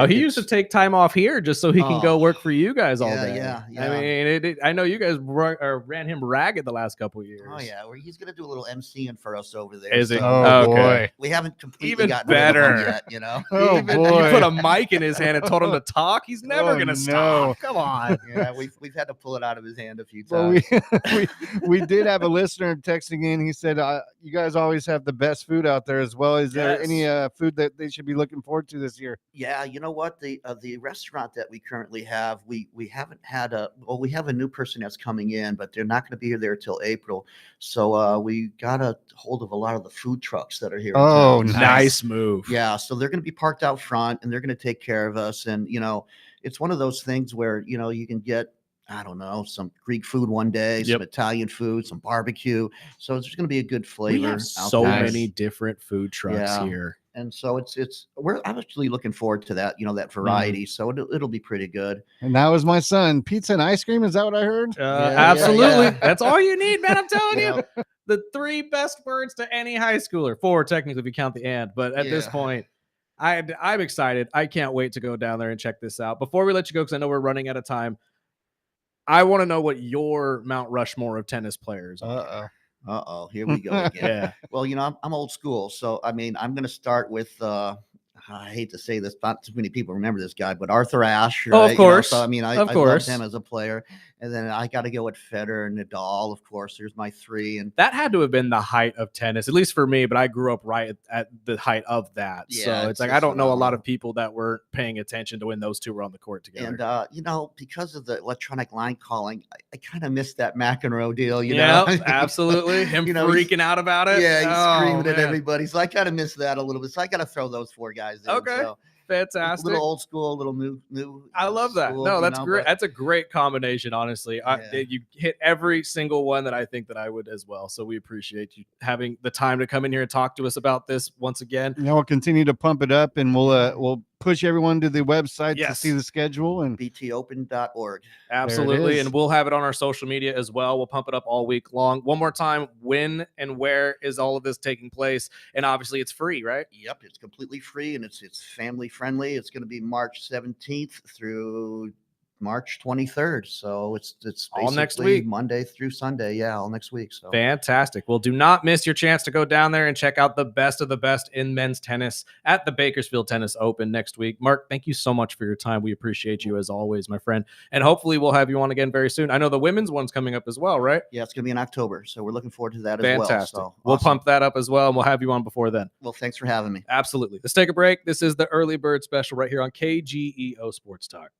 he used to take time off here just so he can go work for you guys all day. Yeah. I mean, I know you guys ran him ragged the last couple of years. Oh yeah, he's gonna do a little MCing for us over there. Is he? Oh boy, we haven't completely even gotten better rid of him yet. Oh boy, you put a mic in his hand and told him to talk. He's never gonna stop. Come on. Yeah, we've had to pull it out of his hand a few times. Well, we did have a listener texting in. He said, "You guys always have the best food out there as well. Is there any food that they should be looking forward to this year?" Yeah, you know what? The restaurant that we currently have, we haven't had we have a new person that's coming in, but they're not going to be there till April. So we got a hold of a lot of the food trucks that are here. Oh, in town. Nice move. Yeah, so they're going to be parked out front, and they're going to take care of us. And it's one of those things where you can get, I don't know, some Greek food one day, some Italian food, some barbecue. So there's going to be a good flavor. We have so many different food trucks here. And so I'm actually looking forward to that, that variety. So it'll be pretty good. And that was my son. Pizza and ice cream. Is that what I heard? Absolutely. That's all you need, man. I'm telling you. The 3 best words to any high schooler. 4 technically if you count the and. But at this point, I'm excited. I can't wait to go down there and check this out. Before we let you go, because I know we're running out of time, I want to know what your Mount Rushmore of tennis players are. Here we go again. Well, I'm old school. So, I'm going to start with, I hate to say this, not too many people remember this guy, but Arthur Ashe. Right? Oh, of course. So, I loved him as a player. And then I got to go with Federer and Nadal, of course. There's my 3. And that had to have been the height of tennis, at least for me, but I grew up right at the height of that. Yeah, so it's like, I don't know a lot of people that were paying attention to when those two were on the court together. And, because of the electronic line calling, I kind of missed that McEnroe deal, know? Absolutely. Him freaking out about it. Yeah, he's screaming at everybody. So I kind of missed that a little bit. So I got to throw those 4 guys in. Okay. So. Fantastic. A little old school, a little new. I love that. School, no, that's great. That's a great combination, honestly. You hit every single one that I think that I would as well. So we appreciate you having the time to come in here and talk to us about this once again. We'll continue to pump it up, and we'll push everyone to the website to see the schedule and btopen.org. Absolutely. And we'll have it on our social media as well. We'll pump it up all week long. One more time, when and where is all of this taking place? And obviously it's free, right? Yep, it's completely free, and it's family friendly. It's going to be March 17th through March 23rd. So it's all next week, Monday through Sunday. Yeah, all next week. So fantastic. Well, do not miss your chance to go down there and check out the best of the best in men's tennis at the Bakersfield Tennis Open next week. Mark, thank you so much for your time. We appreciate you as always, my friend. And hopefully we'll have you on again very soon. I know the women's one's coming up as well, right? Yeah, it's going to be in October. So we're looking forward to that as well. Fantastic. So we'll pump that up as well, and we'll have you on before then. Well, thanks for having me. Absolutely. Let's take a break. This is the Early Bird Special right here on KGEO Sports Talk.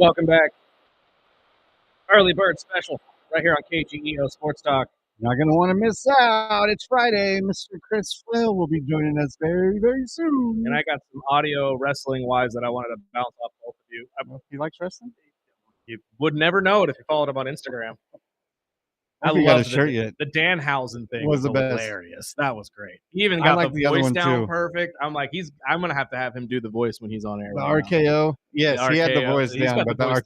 Welcome back. Early bird special right here on KGEO Sports Talk. Not going to want to miss out. It's Friday. Mr. Chris Flail will be joining us very, very soon. And I got some audio wrestling wise that I wanted to bounce off both of you. He likes wrestling? You would never know it if you followed him on Instagram. I don't think he got a loved shirt yet. The Danhausen thing Was was the best. hilarious. That was great. He even I got like the the other voice one, down too. perfect. I'm like, I'm gonna have him do the voice when he's on air. The right now. RKO. Yes, The he had the RKO. voice He's down, got but the the voice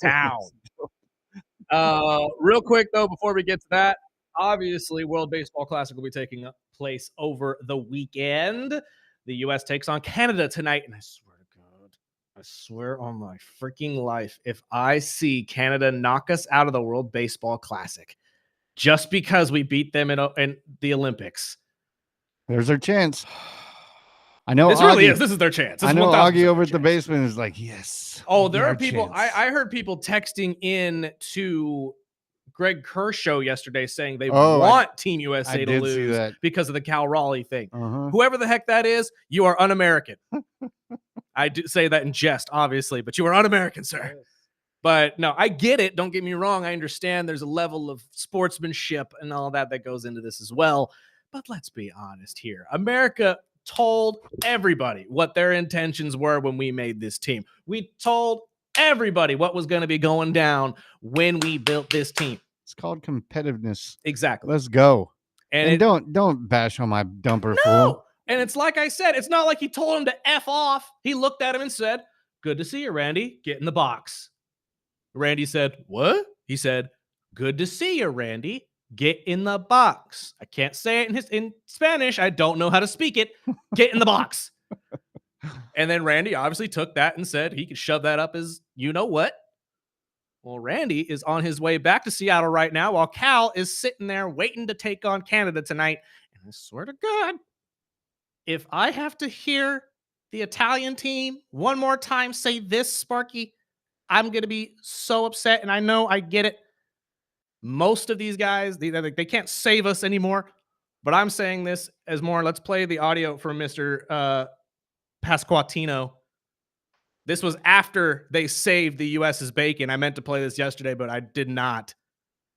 RKO down. Real quick though, before we get to that, obviously World Baseball Classic will be taking place over the weekend. The U.S. takes on Canada tonight, and I swear to God, I swear on my freaking life, if I see Canada knock us out of the World Baseball Classic just because we beat them in the Olympics, There's their chance. I know this really is. This is their chance. This I is know 1000% Augie over their at the chance. basement is like, yes. Oh, there our are people. chance. I heard people texting in to Greg Kerr show yesterday saying they want Team USA to did see lose that. because of the Cal Raleigh thing. Uh-huh. Whoever the heck that is, you are un-American. I do say that in jest, obviously, but you are un-American, sir. But no, I get it. Don't get me wrong. I understand there's a level of sportsmanship and all that goes into this as well. But let's be honest here. America told everybody what their intentions were when we made this team. We told everybody what was going to be going down when we built this team. It's called competitiveness. Exactly. Let's go. And it, don't bash on my dumper no. fool. And it's like I said, it's not like he told him to F off. He looked at him and said, "Good to see you, Randy. Get in the box." Randy said, "What?" He said, "Good to see you, Randy. Get in the box." I can't say it in Spanish. I don't know how to speak it. Get in the box. And then Randy obviously took that and said he could shove that up as you know what. Well, Randy is on his way back to Seattle right now while Cal is sitting there waiting to take on Canada tonight. And I swear to God, if I have to hear the Italian team one more time say this, Sparky, I'm going to be so upset. And I know I get it. Most of these guys, they can't save us anymore. But I'm saying this as more, let's play the audio from Mr. Pasquantino. This was after they saved the U.S.'s bacon. I meant to play this yesterday, but I did not.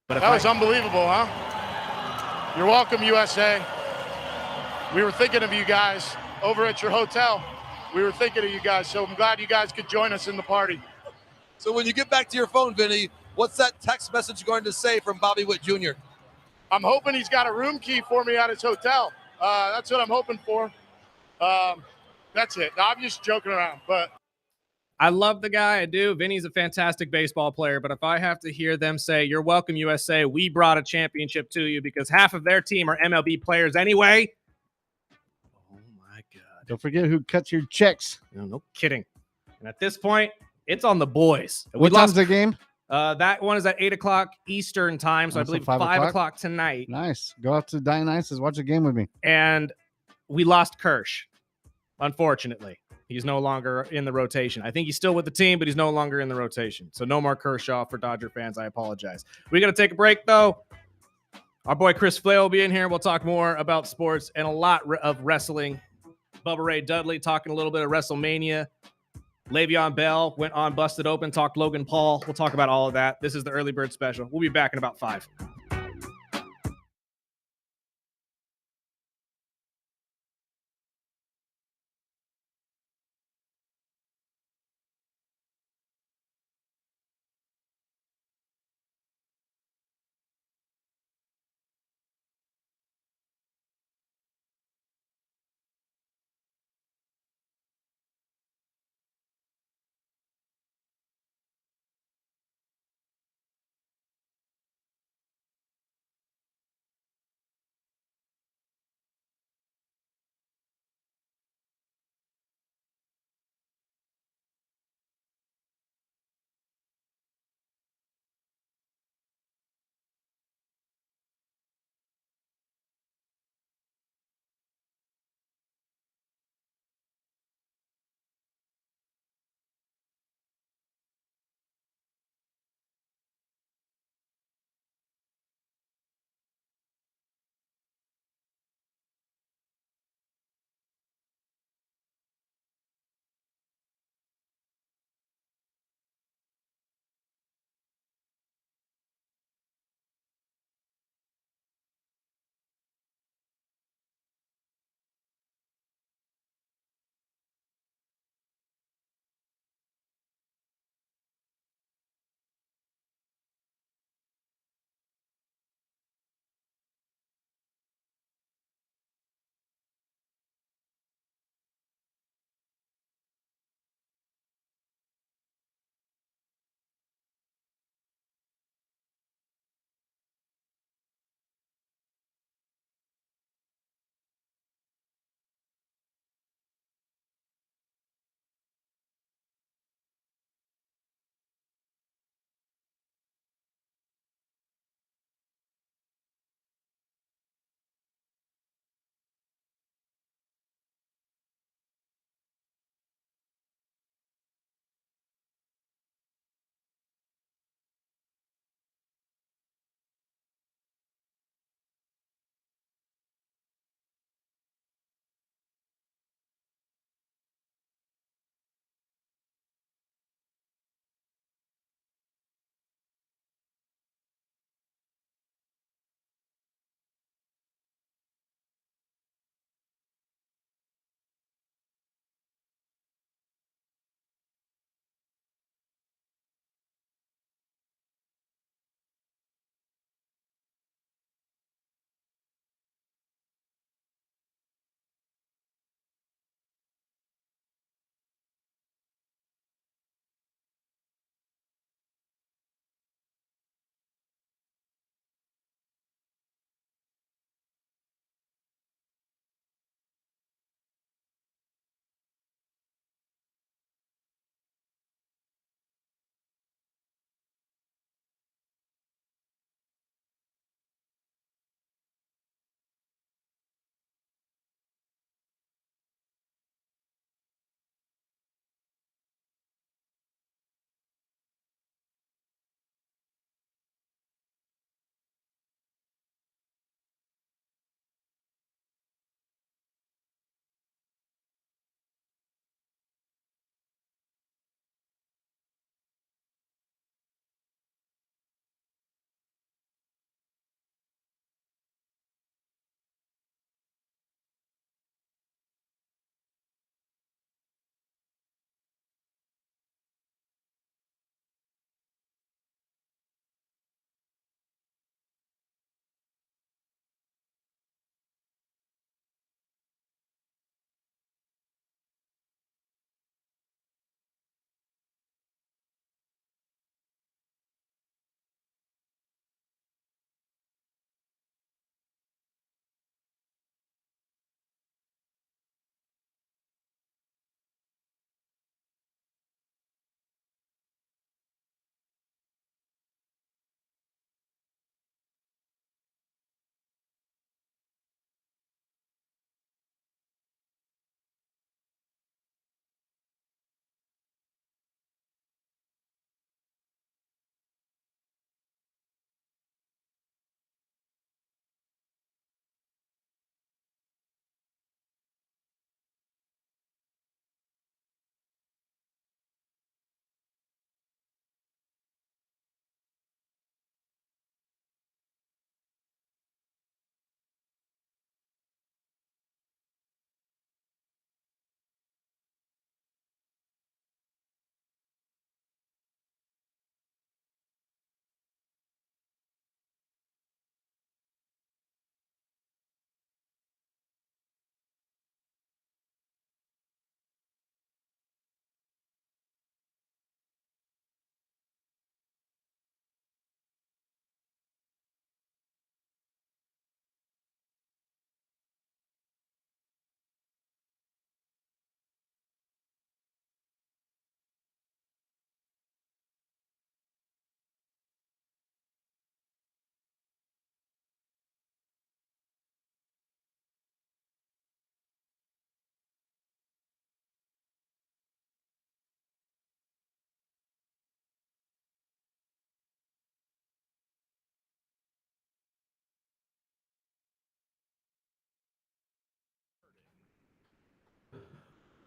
But that was unbelievable, huh? You're welcome, USA. We were thinking of you guys over at your hotel. We were thinking of you guys, so I'm glad you guys could join us in the party. So when you get back to your phone, Vinny, what's that text message going to say from Bobby Witt Jr.? I'm hoping he's got a room key for me at his hotel. That's what I'm hoping for. That's it. No, I'm just joking around, but I love the guy. I do. Vinny's a fantastic baseball player, but if I have to hear them say, "You're welcome, USA. We brought a championship to you," because half of their team are MLB players anyway. Oh my God. Don't forget who cuts your checks. No kidding. And at this point, it's on the boys. What time's the game? That one is at 8 o'clock Eastern time, so I believe 5 o'clock tonight. Nice. Go out to Dionysus, watch a game with me. And we lost Kirsch, unfortunately. He's no longer in the rotation. I think he's still with the team, but he's no longer in the rotation. So no more Kershaw for Dodger fans. I apologize. We got to take a break, though. Our boy Chris Flail will be in here. We'll talk more about sports and a lot of wrestling. Bubba Ray Dudley talking a little bit of WrestleMania. Le'Veon Bell went on Busted Open, talked Logan Paul. We'll talk about all of that. This is the Early Bird Special. We'll be back in about 5.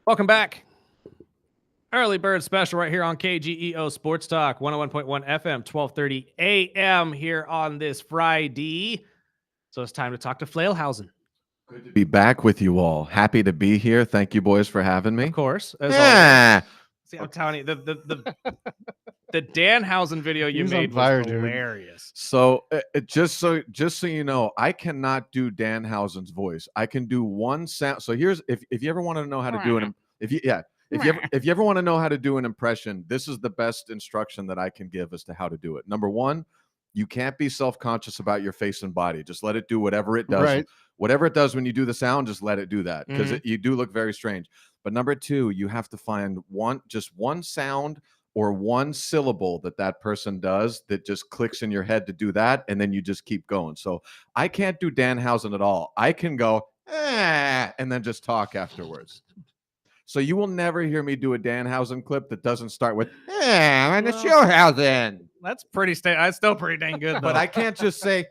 Welcome back. Early bird special right here on KGEO Sports Talk, 101.1 FM, 1230 AM here on this Friday. So it's time to talk to Flailhausen. Good to be back with you all. Happy to be here. Thank you, boys, for having me. Of course. As Yeah. always. See, I'm telling you, the Danhausen video you He's on made fire, was dude. hilarious. So just so you know, I cannot do Danhausen's voice. I can do one sound. So here's if you ever want to know how to do it, if you ever want to know how to do an impression, this is the best instruction that I can give as to how to do it. Number one, you can't be self-conscious about your face and body. Just let it do whatever it does. Right. Whatever it does when you do the sound, just let it do that, because you do look very strange. But number two, you have to find just one sound or one syllable that person does that just clicks in your head to do that, and then you just keep going. So I can't do Danhausen at all. I can go, and then just talk afterwards. So you will never hear me do a Danhausen clip that doesn't start with, and it's your Hausen. That's that's still pretty dang good, though. But I can't just say,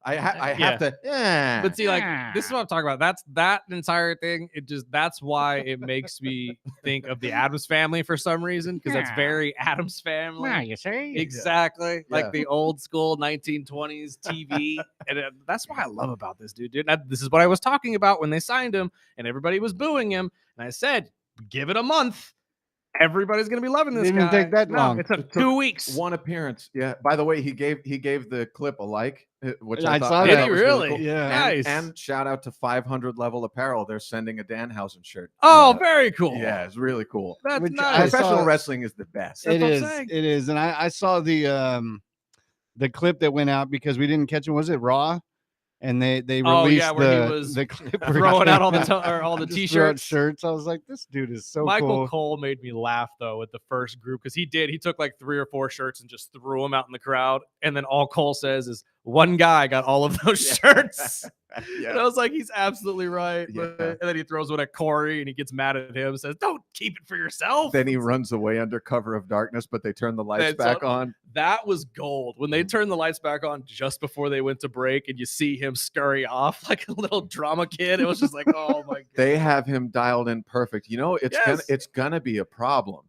I have to, But see, like, this is what I'm talking about. That entire thing. That's why it makes me think of the Addams Family for some reason, because that's very Addams Family. Yeah, you see? Exactly, like Yeah. the old school 1920s TV, and that's what I love about this dude. This is what I was talking about when they signed him, and everybody was booing him, and I said, give it a month. Everybody's gonna be loving this Didn't guy. even take that long. It took 2 weeks. one appearance. Yeah. By the way, he gave the clip a like, which I I thought saw I that. thought Did he was really? cool. Yeah. Nice. And shout out to 500 Level Apparel. They're sending a Danhausen shirt. Oh, very cool. Yeah, it's really cool. That's Which nice. I Professional saw- wrestling is the best. That's It what I'm is. saying. It is. And I saw the clip that went out because we didn't catch it. Was it Raw? And they Oh, released yeah, where he was the clip where he throwing out all the just threw out t-shirts. shirts. I was like, this dude is so Michael cool. Cole made me laugh though with the first group, because he took like 3 or 4 shirts and just threw them out in the crowd, and then all Cole says is, one guy got all of those shirts. And I was like, he's absolutely right. Yeah. And then he throws one at Corey and he gets mad at him and says, don't keep it for yourself. Then he runs away under cover of darkness, but they turn the lights That's back on. That was gold. When they turned the lights back on just before they went to break, and you see him scurry off like a little drama kid, it was just like, oh my god. They have him dialed in perfect. You know, it's gonna be a problem.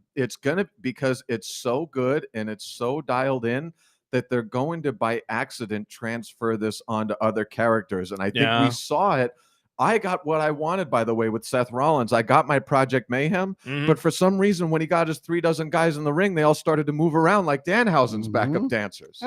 Because it's so good and it's so dialed in that they're going to, by accident, transfer this onto other characters. And I think we saw it. I got what I wanted, by the way, with Seth Rollins. I got my Project Mayhem, but for some reason, when he got his 3 dozen guys in the ring, they all started to move around like Danhausen's backup dancers.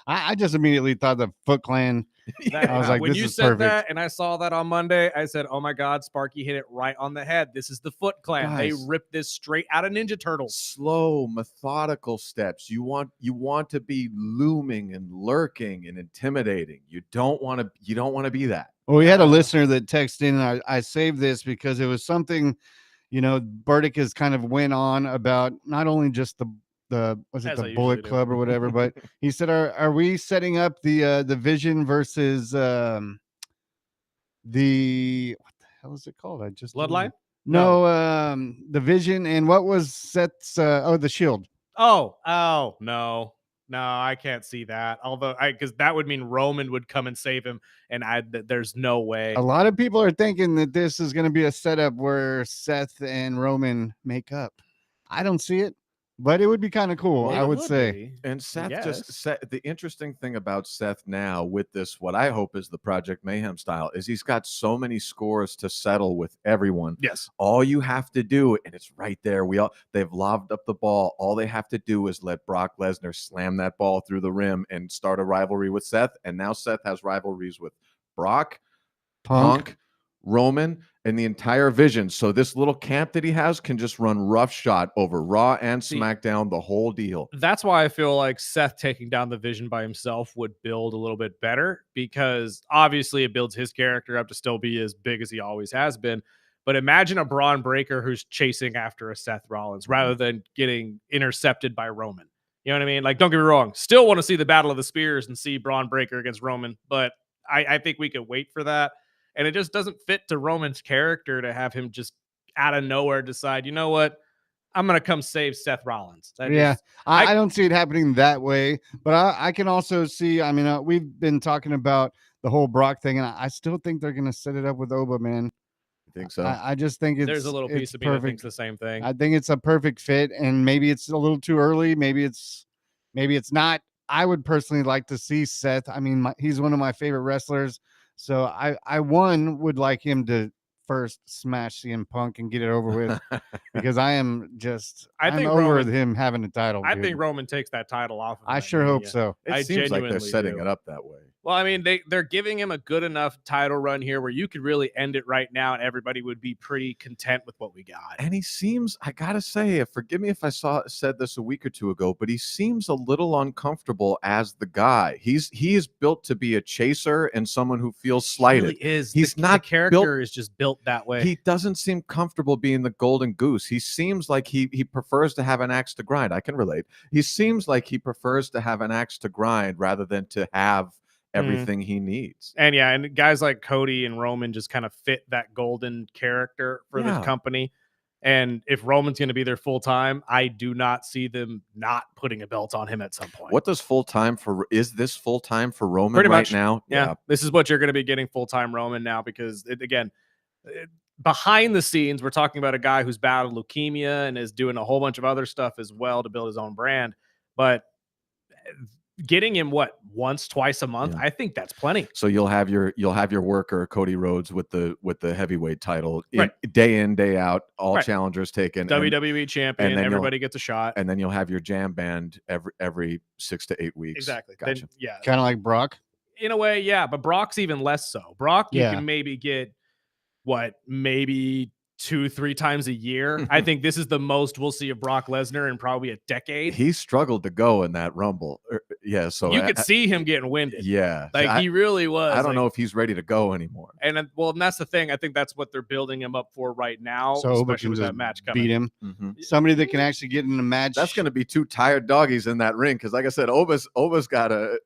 I just immediately thought the Foot Clan. I was like, when this you is said perfect. that and I saw that on Monday, I said, oh my God, Sparky hit it right on the head. This is the Foot Clan. Guys. They ripped this straight out of Ninja Turtles. Slow, methodical steps. You want to be looming and lurking and intimidating. You don't want to be that. Well, we had a listener that texted in, and I saved this because it was something, Burdick has kind of went on about not only just the was it As I the usually Bullet do. Club or whatever, but he said, are we setting up the Vision versus the what the hell is it called? I just Bloodline? No, the Vision, and what was Seth's the Shield. Oh, no, I can't see that. Although, because that would mean Roman would come and save him, and there's no way. A lot of people are thinking that this is going to be a setup where Seth and Roman make up. I don't see it, but it would be kind of cool, I would say. And Seth Yes. the interesting thing about Seth now with this, what I hope is the Project Mayhem style, is he's got so many scores to settle with everyone. Yes. All you have to do, and it's right there. They've lobbed up the ball. All they have to do is let Brock Lesnar slam that ball through the rim and start a rivalry with Seth. And now Seth has rivalries with Brock, Punk, Roman, and the entire Vision. So this little camp that he has can just run roughshod over Raw and SmackDown, the whole deal. That's why I feel like Seth taking down the Vision by himself would build a little bit better, because obviously it builds his character up to still be as big as he always has been. But imagine a Braun Breaker who's chasing after a Seth Rollins rather than getting intercepted by Roman. You know what I mean? Like, don't get me wrong. Still want to see the Battle of the Spears and see Braun Breaker against Roman, but I think we could wait for that. And it just doesn't fit to Roman's character to have him just out of nowhere decide, you know what? I'm going to come save Seth Rollins. I don't see it happening that way, but I can also see, we've been talking about the whole Brock thing, and I still think they're going to set it up with Oba, man. think so? I just think There's a little piece it's of me that perfect. thinks the same thing. I think it's a perfect fit, and maybe it's a little too early. Maybe it's not. I would personally like to see Seth. I mean, he's one of my favorite wrestlers, so I would like him to first smash CM Punk and get it over with, because I'm think over Roman- him having a title. I dude. think Roman takes that title off. Of I him at sure hope Mania. so. It I seems like they're genuinely setting do. it up that way. Well, I mean, they're giving him a good enough title run here where you could really end it right now, and everybody would be pretty content with what we got. And he seems, I gotta say, forgive me if I said this a week or two ago, but he seems a little uncomfortable as the guy. He is built to be a chaser and someone who feels slighted. He really is. He's the not character built- is just built that way. He doesn't seem comfortable being the golden goose. He seems like he prefers to have an axe to grind. I can relate. He seems like he prefers to have an axe to grind rather than to have everything he needs. And guys like Cody and Roman just kind of fit that golden character for the Yeah. company. And if Roman's going to be there full time, I do not see them not putting a belt on him at some point. What does is this full time for Roman Pretty right much. now? Yeah, this is what you're going to be getting full time Roman now, because behind the scenes, we're talking about a guy who's battled leukemia and is doing a whole bunch of other stuff as well to build his own brand. But getting him once, twice a month, Yeah. I think that's plenty. So you'll have your worker Cody Rhodes with the heavyweight title Right. Day in, day out, all Right. challengers taken. WWE champion, then everybody gets a shot. And then you'll have your jam band every 6 to 8 weeks. Exactly. Gotcha. Then, yeah. Kind of like Brock. In a way, yeah, but Brock's even less so. Brock, you Yeah. can maybe get maybe 2-3 times a year. I think this is the most we'll see of Brock Lesnar in probably a decade. He struggled to go in that Rumble. Yeah, so You could see him getting winded. Yeah, He really was. I don't know if he's ready to go anymore. And that's the thing. I think that's what they're building him up for right now, So Oba especially can with just that match coming. beat him. Mhm. Somebody that can actually get in a match. That's going to be 2 tired doggies in that ring because, like I said, Oba's got a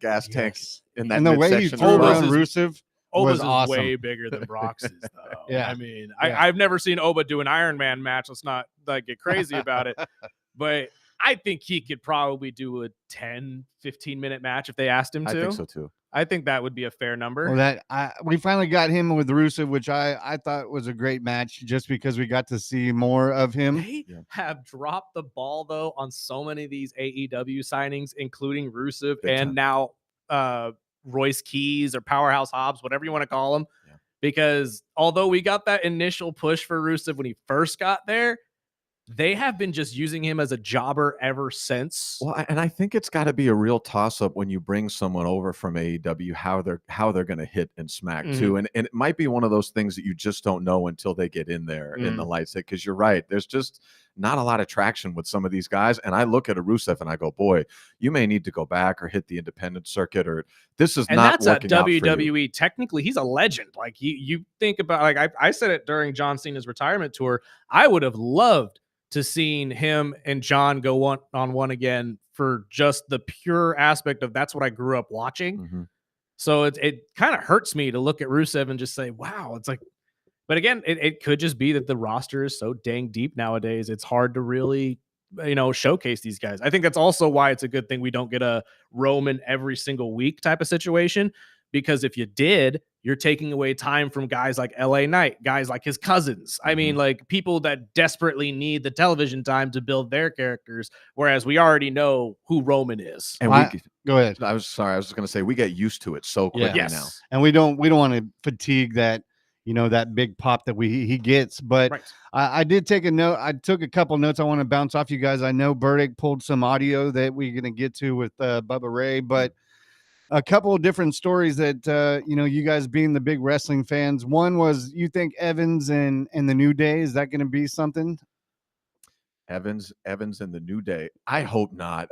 gas tank Yes. in that And the way he midsection threw as well. around Rusev Oba's was is awesome. way bigger than Brock's is, though. Yeah. I mean, Yeah. I've never seen Oba do an Iron Man match. Let's not get crazy about it. But I think he could probably do a 10-15 minute match if they asked him to. I think so too. I think that would be a fair number. Well, we finally got him with Rusev, which I thought was a great match just because we got to see more of him. They have dropped the ball, though, on so many of these AEW signings, including Rusev Big and time. now Royce Keys or Powerhouse Hobbs, whatever you want to call him. Yeah. Because although we got that initial push for Rusev when he first got there, they have been just using him as a jobber ever since. Well, and I think it's got to be a real toss-up when you bring someone over from AEW how they're going to hit and smack too, and it might be one of those things that you just don't know until they get in there in the lights. Because you're right, there's just not a lot of traction with some of these guys. And I look at a Rusev and I go, boy, you may need to go back or hit the independent circuit, or this is And not that's at working out for you. WWE. Technically, he's a legend. Like you think about, like I said it during John Cena's retirement tour. I would have loved to seen him and John go one-on-one again for just the pure aspect of that's what I grew up watching. Mhm. So it kind of hurts me to look at Rusev and just say, wow, it's like, but again, it could just be that the roster is so dang deep nowadays. It's hard to really, showcase these guys. I think that's also why it's a good thing we don't get a Roman every single week type of situation, because if you did, you're taking away time from guys like LA Knight, guys like his cousins. I mean, like people that desperately need the television time to build their characters, whereas we already know who Roman is. And Go ahead. I was just going to say we get used to it so quickly Yes. now. And we don't want to fatigue that, that big pop that he gets. But Right. I did take a note. I took a couple notes. I want to bounce off you guys. I know Burdick pulled some audio that we're going to get to with Bubba Ray, but a couple of different stories that, you guys being the big wrestling fans. One was, you think Evans and the New Day, is that going to be something? Evans and the New Day. I hope not.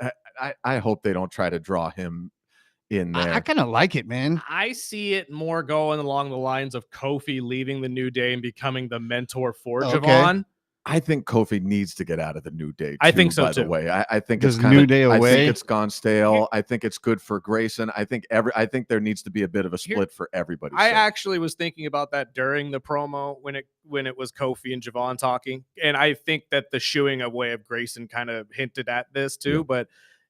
I hope they don't try to draw him in there. I kind of like it, man. I see it more going along the lines of Kofi leaving the New Day and becoming the mentor for Okay. Javon. I think Kofi needs to get out of the New Day. I think so, by the too. way, I think Does it's kind New of Day I away? think it's gone stale. I think it's good for Grayson. I think there needs to be a bit of a split for everybody. I actually was thinking about that during the promo when it was Kofi and Javon talking, and I think that the shooing away of Grayson kind of hinted at this too. Yeah. But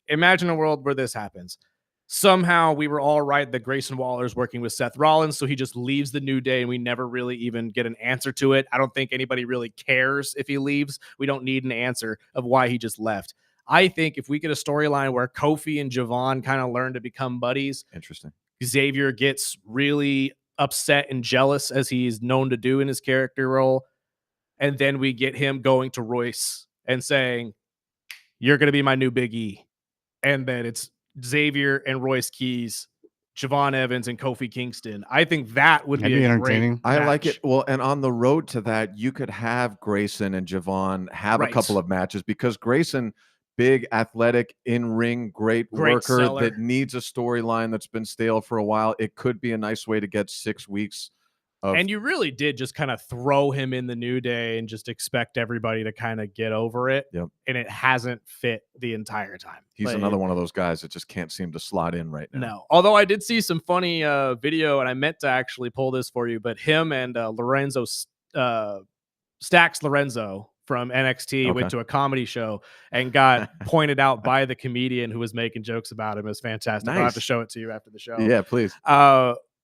imagine a world where this happens. somehow we were all right that Grayson Waller's working with Seth Rollins, so he just leaves the New Day and we never really even get an answer to it. I don't think anybody really cares if he leaves. We don't need an answer of why he just left. I think if we get a storyline where Kofi and Javon kind of learn to become buddies, Interesting. Xavier gets really upset and jealous as he's known to do in his character role, and then we get him going to Royce and saying, "You're going to be my new Big E," and then it's Xavier and Royce Keys, Javon Evans and Kofi Kingston. I think that would That'd be be a entertaining. great I like match. it. Well, and on the road to that, you could have Grayson and Javon have Right. a couple of matches because Grayson, big, athletic, in-ring, great worker seller. that needs a storyline that's been stale for a while. It could be a nice way to get 6 weeks of And you really did just kind of throw him in the New Day and just expect everybody to kind of get over it. Yep. And it hasn't fit the entire time. He's Like, another one of those guys that just can't seem to slot in right now. No. Although I did see some funny video, and I meant to actually pull this for you, but him and Lorenzo Stax Lorenzo from NXT went Okay. to a comedy show and got pointed out by the comedian who was making jokes about him. It was fantastic. I'll have Nice. to show it to you after the show. Yeah, please.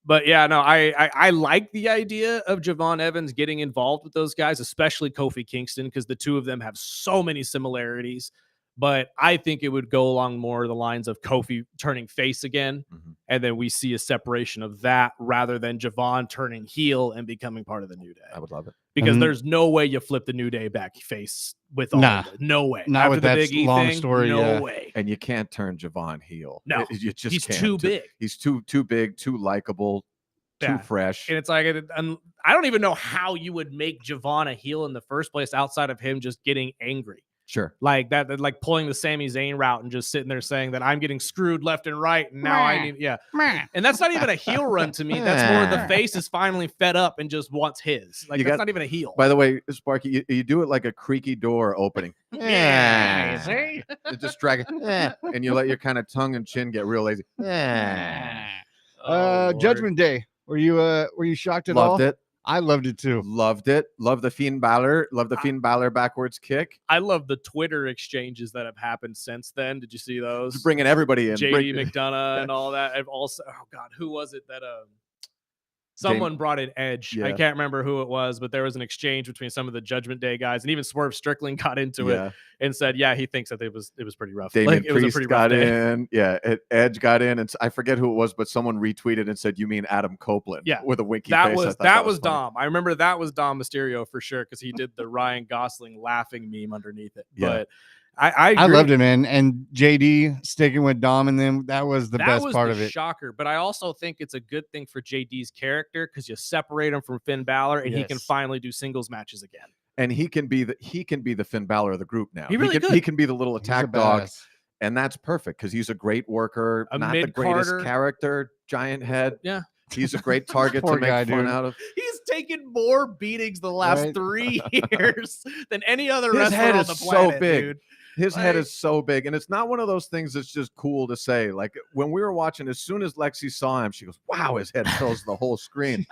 But yeah, no, I like the idea of Javon Evans getting involved with those guys, especially Kofi Kingston, because the two of them have so many similarities. But I think it would go along more the lines of Kofi turning face again, and then we see a separation of that rather than Javon turning heel and becoming part of the New Day. I would love it. Because there's no way you flip the New Day back face with all of it. No way. Not After with the that Big E long thing, story, no yeah. way. And you can't turn Javon heel. No, You just he's can't. too big. He's too big, too likable, Yeah. too fresh. And it's like, I don't even know how you would make Javon a heel in the first place outside of him just getting angry. Sure. Like that, like pulling the Sami Zayn route and just sitting there saying that I'm getting screwed left and right. And now I need, And that's not even a heel run to me. That's more the face is finally fed up and just wants his. Like, that's not even a heel. By the way, Sparky, you do it like a creaky door opening. Yeah, you see? You just drag it. And you let your kind of tongue and chin get real lazy. Judgment Day. Were you shocked at all? Loved it. I loved it too. Loved it. Love the Finn Balor. Love the Finn Balor backwards kick. I love the Twitter exchanges that have happened since then. Did you see those? Just bringing everybody in. JD McDonough and all that. I've also, oh God, who was it that someone brought in Edge? Yeah. I can't remember who it was, but there was an exchange between some of the Judgment Day guys, and even Swerve Strickland got into it and said, "Yeah, he thinks that it was pretty rough. Damian Like, it was a Priest pretty got rough day." in. Yeah, Edge got in, and I forget who it was, but someone retweeted and said, "You mean Adam Copeland?" Yeah, with a winky that face. was that was funny. Dom. I remember that was Dom Mysterio for sure because he did the Ryan Gosling laughing meme underneath it. Yeah. But I I agree. loved it, man. And JD sticking with Dom and them, that was the best part of it. Shocker, but I also think it's a good thing for JD's character because you separate him from Finn Balor and he can Yes. finally do singles matches again. And he can be the Finn Balor of the group now. He really can, could. He can be the little He's a attack dog, badass. and that's perfect because he's a great worker, A not the greatest mid-carder. character, giant head. Yeah. He's a great target to Poor make guy, fun dude. out of. He's taken more beatings the last Right. 3 years than any other His wrestler head on is the so planet, big. dude. His head Like- is so big, and it's not one of those things that's just cool to say. Like when we were watching, as soon as Lexi saw him, she goes, "Wow, his head fills the whole screen."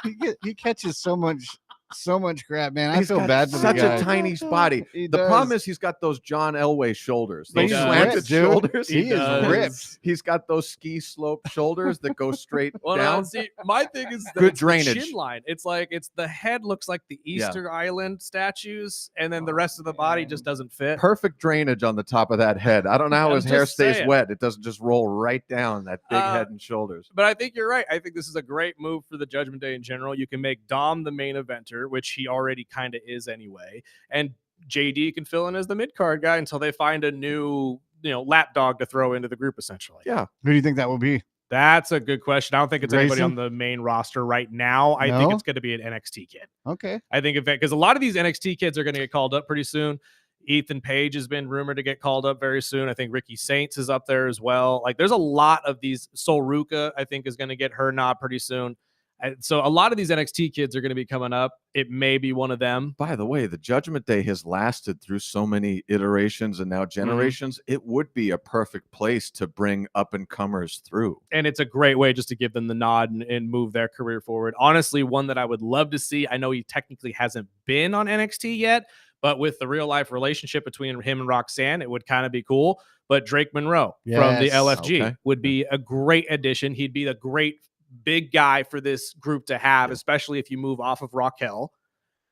He catches so much crap, man. I He's feel got bad for such the guy. a tiny body. He The does. problem is he's got those John Elway shoulders, But those he's slanted ripped, dude. shoulders. He is does. ripped. He's got those ski slope shoulders that go straight Well, no, down. see, my thing is that Good it's the drainage. chin line. It's like the head looks like the Yeah. Easter Island statues, and then the rest of the body just doesn't fit. Perfect drainage on the top of that head. I don't know how I'm his hair just stays saying. wet. It doesn't just roll right down that big head and shoulders. But I think you're right. I think this is a great move for the Judgment Day in general. You can make Dom the main eventer, which he already kind of is anyway, and JD can fill in as the mid card guy until they find a new, lapdog to throw into the group. Essentially, Yeah. Who do you think that will be? that's a good question. I don't think it's anybody Grayson? on the main roster right now. I think No? it's going to be an NXT kid. Okay. I think because a lot of these NXT kids are going to get called up pretty soon. Ethan Page has been rumored to get called up very soon. I think Ricky Saints is up there as well. Like there's a lot of these. Sol Ruka, I think, is going to get her nod pretty soon. And so a lot of these NXT kids are going to be coming up. It may be one of them. By the way, the Judgment Day has lasted through so many iterations and now generations. It would be a perfect place to bring up and comers through. And it's a great way just to give them the nod and move their career forward. Honestly, one that I would love to see. I know he technically hasn't been on NXT yet, But with the real life relationship between him and Roxanne, it would kind of be cool. But Drake Monroe from the Yes. LFG would be a great addition. He'd be a great big guy for this group to have, especially if you move off of Raquel.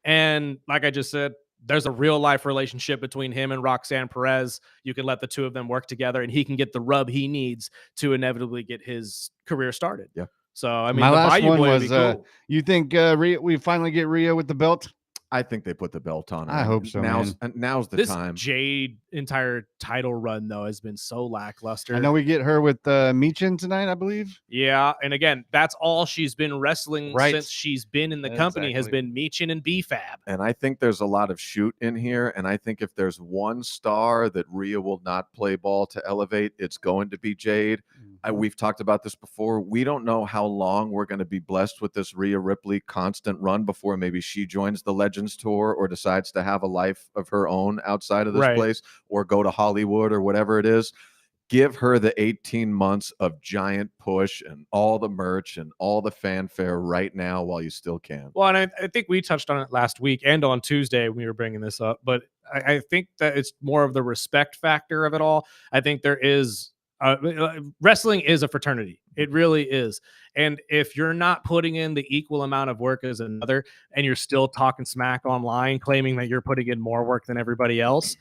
And like I just said, there's a real life relationship between him and Roxanne Perez. You can let the two of them work together and he can get the rub he needs to inevitably get his career started. Yeah. So, I mean, My the last Bayou one Boy would was, be cool. you think we finally get Rhea with the belt? I think they put the belt on her. I hope so, Now's the This time. Jade entire title run, though, has been so lackluster. I know we get her with Michin tonight, I believe. Yeah, and again, that's all she's been wrestling since she's been in the company has been Michin and BFAB. And I think there's a lot of shoot in here. And I think if there's one star that Rhea will not play ball to elevate, it's going to be Jade. We've talked about this before. We don't know how long we're going to be blessed with this Rhea Ripley constant run before maybe she joins the Legends Tour or decides to have a life of her own outside of this place or go to Hollywood or whatever it is. Give her the 18 months of giant push and all the merch and all the fanfare right now while you still can. Well, and I think we touched on it last week and on Tuesday when we were bringing this up, but I think that it's more of the respect factor of it all. I think there is wrestling is a fraternity. It really is. And if you're not putting in the equal amount of work as another, and you're still talking smack online, claiming that you're putting in more work than everybody else,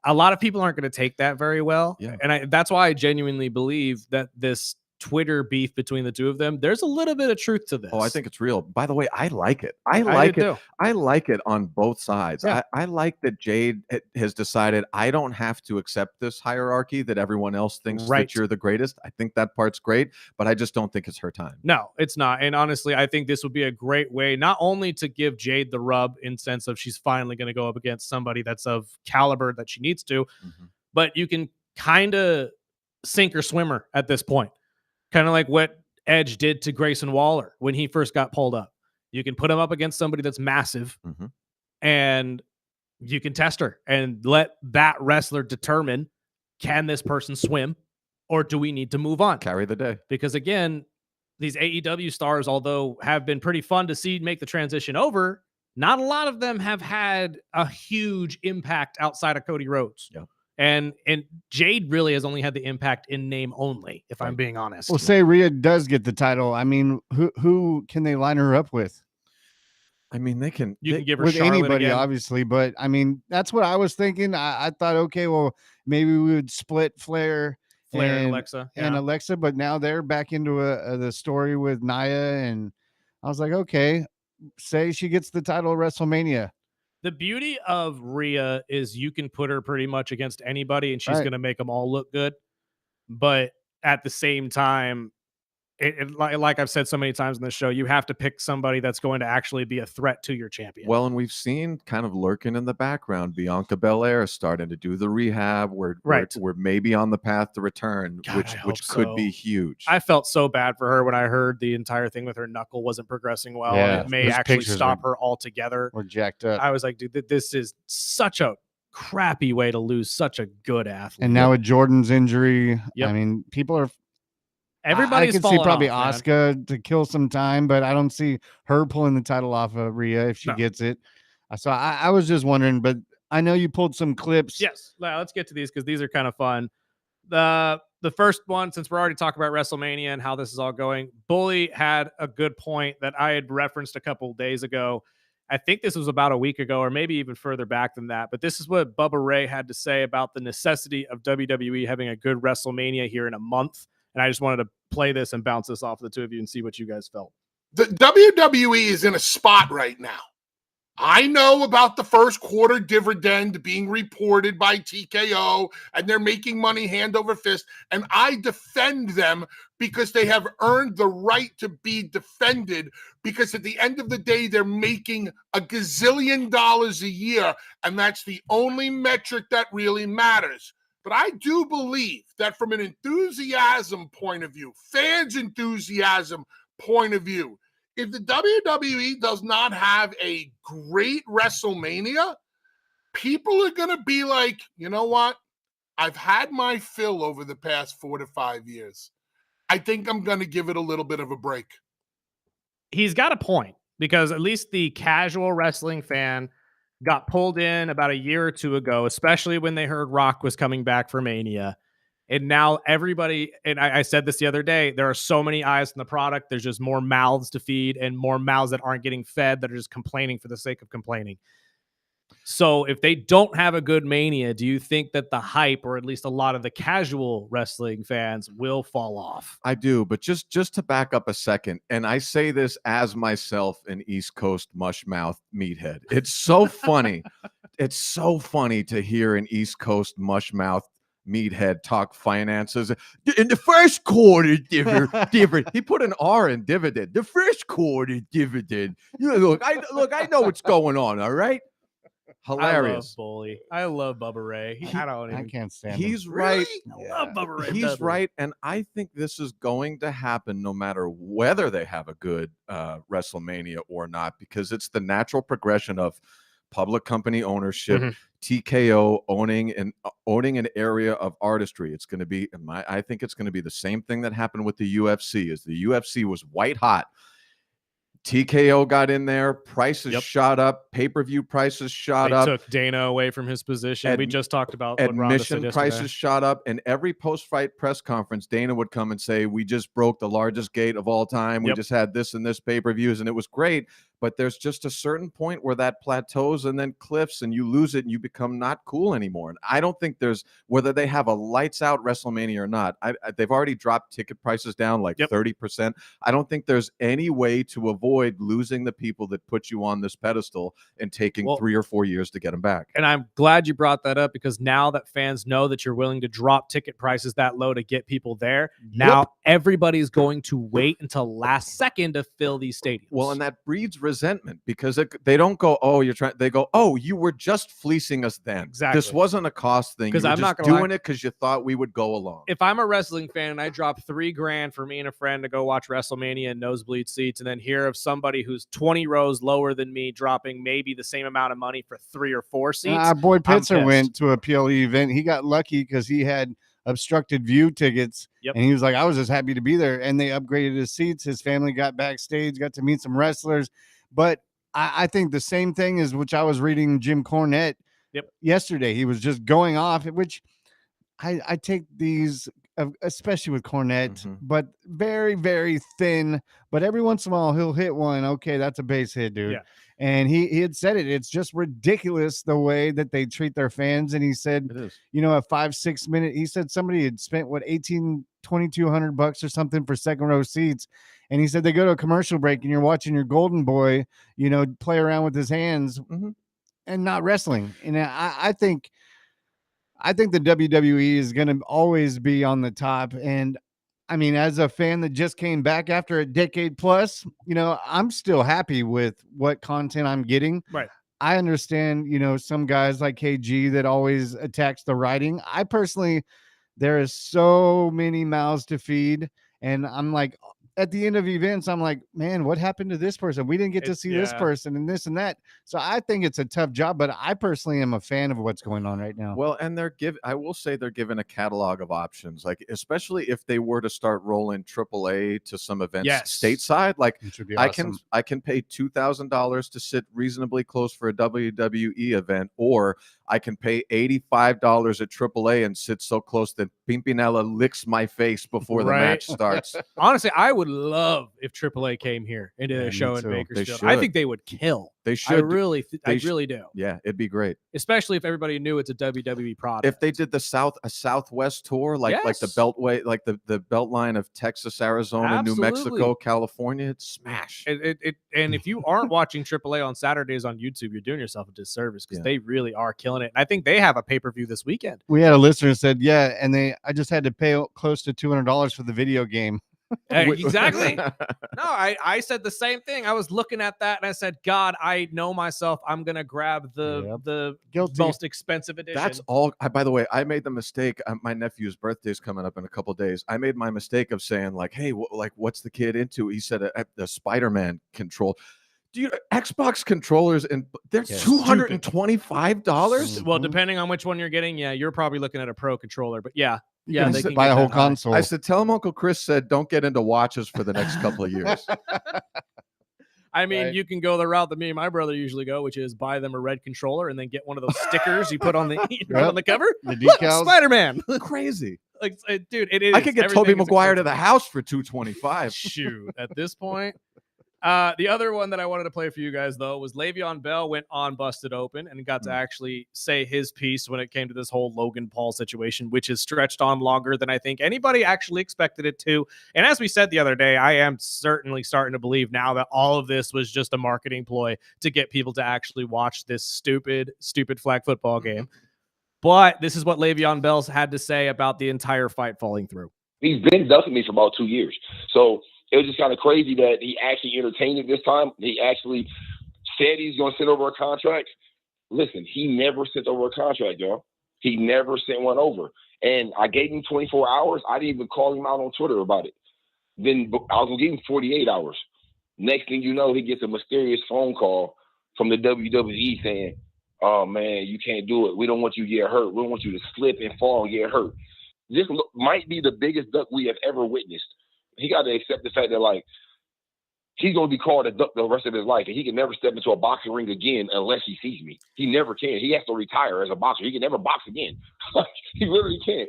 a lot of people aren't going to take that very well. Yeah. And that's why I genuinely believe that this Twitter beef between the two of them, there's a little bit of truth to this. Oh, I think it's real. By the way, I like it. I do like it. too. I like it on both sides. Yeah. I like that Jade has decided I don't have to accept this hierarchy that everyone else thinks that you're the greatest. I think that part's great, but I just don't think it's her time. No, it's not. And honestly, I think this would be a great way not only to give Jade the rub in sense of she's finally going to go up against somebody that's of caliber that she needs to, but you can kind of sink or swim her at this point. Kind of like what Edge did to Grayson Waller when he first got pulled up. You can put him up against somebody that's massive and you can test her and let that wrestler determine, can this person swim or do we need to move on? Carry the day. Because again, these AEW stars, although have been pretty fun to see make the transition over, not a lot of them have had a huge impact outside of Cody Rhodes. Yeah. And Jade really has only had the impact in name only, if I'm being honest. Well, say Rhea does get the title. I mean, who can they line her up with? I mean, they can give her with Charlotte anybody, again. obviously. But I mean, that's what I was thinking. I thought, okay, well, maybe we would split Flair and Alexa. And Alexa, but now they're back into the story with Nia. And I was like, okay, say she gets the title of WrestleMania. The beauty of Rhea is you can put her pretty much against anybody and she's going to make them all look good. But at the same time, like I've said so many times in this show, you have to pick somebody that's going to actually be a threat to your champion. Well, and we've seen kind of lurking in the background, Bianca Belair starting to do the rehab. We're maybe on the path to return, which could be huge. I felt so bad for her when I heard the entire thing with her knuckle wasn't progressing well. Yeah, it may actually stop her altogether. We're jacked up. I was like, dude, this is such a crappy way to lose such a good athlete. And now with Jordan's injury, I mean, people are. Everybody's I could see probably off, Asuka to kill some time, but I don't see her pulling the title off of Rhea if she gets it. So I was just wondering, but I know you pulled some clips. Yes, let's get to these because these are kind of fun. The first one, since we're already talking about WrestleMania and how this is all going, Bully had a good point that I had referenced a couple days ago. I think this was about a week ago or maybe even further back than that. But this is what Bubba Ray had to say about the necessity of WWE having a good WrestleMania here in a month. And I just wanted to play this and bounce this off the two of you and see what you guys felt. The WWE is in a spot right now. I know about the first quarter dividend being reported by TKO, and they're making money hand over fist, and I defend them because they have earned the right to be defended, because at the end of the day, they're making a gazillion dollars a year, and that's the only metric that really matters. But I do believe that from an enthusiasm point of view, fans' enthusiasm point of view, if the WWE does not have a great WrestleMania, people are going to be like, you know what? I've had my fill over the past 4 to 5 years. I think I'm going to give it a little bit of a break. He's got a point, because at least the casual wrestling fan got pulled in about a year or two ago, especially when they heard Rock was coming back for Mania. And now everybody, and I said this the other day, there are so many eyes on the product. There's just more mouths to feed and more mouths that aren't getting fed that are just complaining for the sake of complaining. So if they don't have a good Mania, do you think that the hype, or at least a lot of the casual wrestling fans, will fall off? I do, but just to back up a second, and I say this as myself, an East Coast mushmouth meathead. It's so funny. It's so funny to hear an East Coast mushmouth meathead talk finances. In the first quarter, dividend. He put an R in dividend. The first quarter dividend. Look, I know what's going on. All right. Hilarious. I love Bully. I love Bubba Ray. I can't stand him. He's right. I love Bubba Ray. He's right, and I think this is going to happen no matter whether they have a good WrestleMania or not, because it's the natural progression of public company ownership, TKO owning an area of artistry. It's going to be, I think it's going to be the same thing that happened with the UFC. As the UFC was white hot, TKO got in there, prices shot up, pay-per-view prices shot up. Took Dana away from his position. We just talked about what Ronda admission said prices yesterday. shot up, and every post-fight press conference, Dana would come and say, we just broke the largest gate of all time. We just had this and this pay-per-views, and it was great. But there's just a certain point where that plateaus and then cliffs, and you lose it and you become not cool anymore. And I don't think there's, whether they have a lights out WrestleMania or not, they've already dropped ticket prices down like 30%. I don't think there's any way to avoid losing the people that put you on this pedestal and taking 3 or 4 years to get them back. And I'm glad you brought that up, because now that fans know that you're willing to drop ticket prices that low to get people there, now everybody's going to wait until last second to fill these stadiums. Well, and that breeds resentment, because they don't go, oh, you're trying. They go, oh, you were just fleecing us then. Exactly. This wasn't a cost thing. Because I'm not doing it because you thought we would go along. If I'm a wrestling fan and I drop $3,000 for me and a friend to go watch WrestleMania in nosebleed seats, and then hear of somebody who's 20 rows lower than me dropping maybe the same amount of money for 3 or 4 seats, Our boy Pitzer went to a PLE event. He got lucky because he had obstructed view tickets, and he was like, I was just happy to be there. And they upgraded his seats. His family got backstage, got to meet some wrestlers. But I think the same thing is, which I was reading Jim Cornette yesterday. He was just going off, which I take these, especially with Cornette, but very, very thin. But every once in a while, he'll hit one. Okay, that's a base hit, dude. Yeah. And he had said it. It's just ridiculous the way that they treat their fans. And he said, you know, a 5-6 minute, he said somebody had spent $2,200 or something for second row seats. And he said they go to a commercial break and you're watching your golden boy, you know, play around with his hands and not wrestling. And I think the WWE is going to always be on the top. And I mean, as a fan that just came back after a decade plus, you know, I'm still happy with what content I'm getting. Right. I understand, you know, some guys like KG that always attacks the writing. I personally, there is so many mouths to feed. And I'm like, at the end of events, I'm like, man, what happened to this person? We didn't get to see this person and this and that. So I think it's a tough job, but I personally am a fan of what's going on right now. Well, and I will say they're given a catalog of options, like especially if they were to start rolling AAA to some events stateside. Like awesome. I can pay $2,000 to sit reasonably close for a WWE event, or I can pay $85 at AAA and sit so close that Pimpinella licks my face before the match starts. Honestly, I would love if AAA came here and did a show in Bakersfield. I think they would kill. They should. I really do. Yeah, it'd be great. Especially if everybody knew it's a WWE product. If they did a Southwest tour, like the Beltway, like the belt line of Texas, Arizona, New Mexico, California, it'd smash. And if you aren't watching AAA on Saturdays on YouTube, you're doing yourself a disservice, because they really are killing it. And I think they have a pay-per-view this weekend. We had a listener who said, and I just had to pay close to $200 for the video game. Exactly. No, I said the same thing. I was looking at that and I said, God, I know myself. I'm gonna grab the most expensive edition. That's all. By the way, I made the mistake. My nephew's birthday's coming up in a couple days. I made my mistake of saying like, hey, what's the kid into? He said the Spider-Man control. Dude, Xbox controllers, and they're $225. Well, depending on which one you're getting, you're probably looking at a pro controller. But they can buy a whole console. I said, tell him Uncle Chris said, don't get into watches for the next couple of years. I mean, Right. you can go the route that me and my brother usually go, which is buy them a red controller and then get one of those stickers you put on the on the cover. The decals. Spider-Man. Crazy. Like, dude, it is. I could get Tobey Everything is Maguire to the expensive. house for $225. Shoot, at this point. The other one that I wanted to play for you guys, though, was Le'Veon Bell went on Busted Open and got to actually say his piece when it came to this whole Logan Paul situation, which has stretched on longer than I think anybody actually expected it to. And as we said the other day, I am certainly starting to believe now that all of this was just a marketing ploy to get people to actually watch this stupid flag football game. But this is what Le'Veon Bell's had to say about the entire fight falling through. He's been ducking me for about 2 years. So it was just kind of crazy that he actually entertained it this time. He actually said he's going to send over a contract. Listen, he never sent over a contract, y'all. He never sent one over. And I gave him 24 hours. I didn't even call him out on Twitter about it. Then I was going to give him 48 hours. Next thing you know, he gets a mysterious phone call from the WWE saying, oh, man, you can't do it. We don't want you to get hurt. We don't want you to slip and fall and get hurt. This might be the biggest duck we have ever witnessed. He got to accept the fact that, like, he's going to be called a duck the rest of his life, and he can never step into a boxing ring again unless he sees me. He never can. He has to retire as a boxer. He can never box again. He literally can't.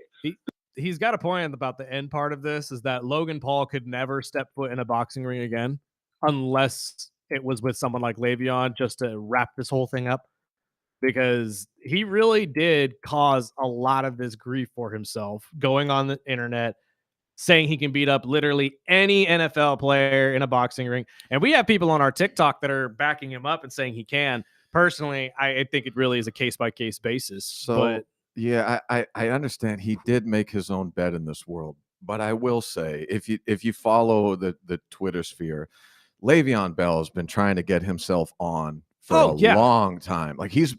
He's got a point about the end part of this, is that Logan Paul could never step foot in a boxing ring again unless it was with someone like Le'Veon, just to wrap this whole thing up. Because he really did cause a lot of this grief for himself, going on the internet, saying he can beat up literally any NFL player in a boxing ring. And we have people on our TikTok that are backing him up and saying he can. Personally, I think it really is a case-by-case basis. So, but yeah, I understand he did make his own bet in this world. But I will say, if you follow the Twitter sphere, Le'Veon Bell has been trying to get himself on for a long time. Like he's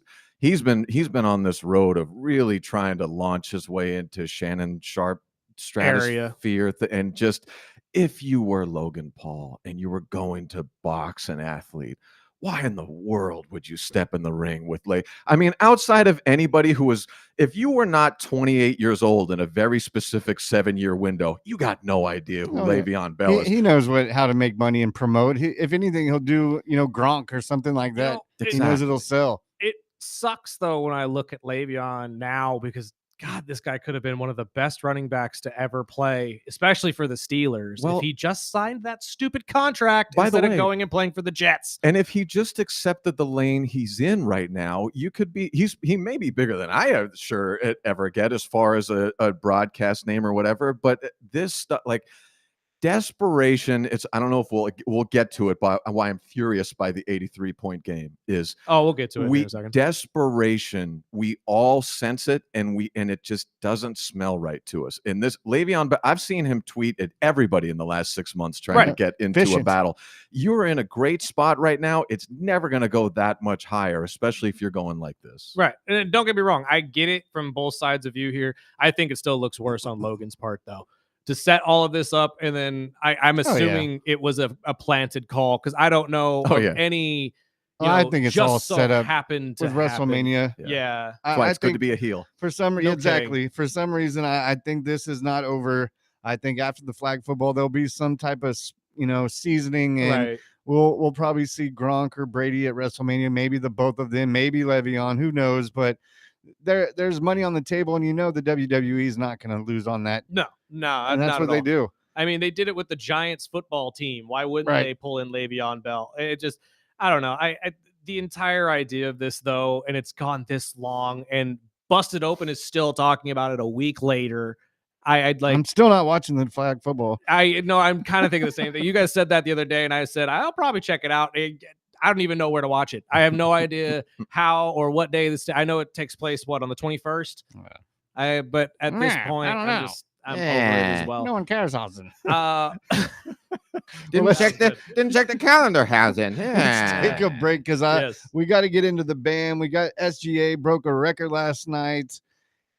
been on this road of really trying to launch his way into Shannon Sharp stratosphere. And just, if you were Logan Paul and you were going to box an athlete, why in the world would you step in the ring with I mean, outside of anybody who was, if you were not 28 years old in a very specific 7-year window, you got no idea who Le'Veon Bell is. He knows how to make money and promote. If anything, he'll do, Gronk or something like that. He knows it'll sell. It sucks, though, when I look at Le'Veon now, because God, this guy could have been one of the best running backs to ever play, especially for the Steelers. Well, if he just signed that stupid contract instead of going and playing for the Jets. And if he just accepted the lane he's in right now, he may be bigger than I ever get as far as a broadcast name or whatever. But this stuff, like, desperation, I don't know if we'll get to it, but why I'm furious by the 83-point game is we'll get to it in a second. Desperation, we all sense it, and it just doesn't smell right to us. In this Le'Veon, but I've seen him tweet at everybody in the last 6 months trying to get into a battle. You're in a great spot right now. It's never going to go that much higher, especially if you're going like this. Right. And don't get me wrong, I get it from both sides of view here. I think it still looks worse on Logan's part, though, to set all of this up, and then I'm assuming it was a planted call, because I don't know any. I think it's all set up happened to with WrestleMania. Yeah, that's why it's good to be a heel. For some reason, exactly. For some reason, I think this is not over. I think after the flag football, there'll be some type of seasoning, and we'll probably see Gronk or Brady at WrestleMania. Maybe the both of them. Maybe Le'Veon. Who knows? But there's money on the table, and the WWE is not going to lose on that. No, and that's what they do. I mean, they did it with the Giants football team. Why wouldn't they pull in Le'Veon Bell? It just, I don't know. The entire idea of this, though, and it's gone this long, and Busted Open is still talking about it a week later. I'm still not watching the flag football. I'm kind of thinking the same thing. You guys said that the other day, and I said I'll probably check it out. I don't even know where to watch it. I have no idea how or what day this. I know it takes place on the 21st. But at this point, I'm over it as well. No one cares, Austin. Didn't check the calendar, Hasn't. Let's take a break, because we got to get into the band. We got SGA broke a record last night.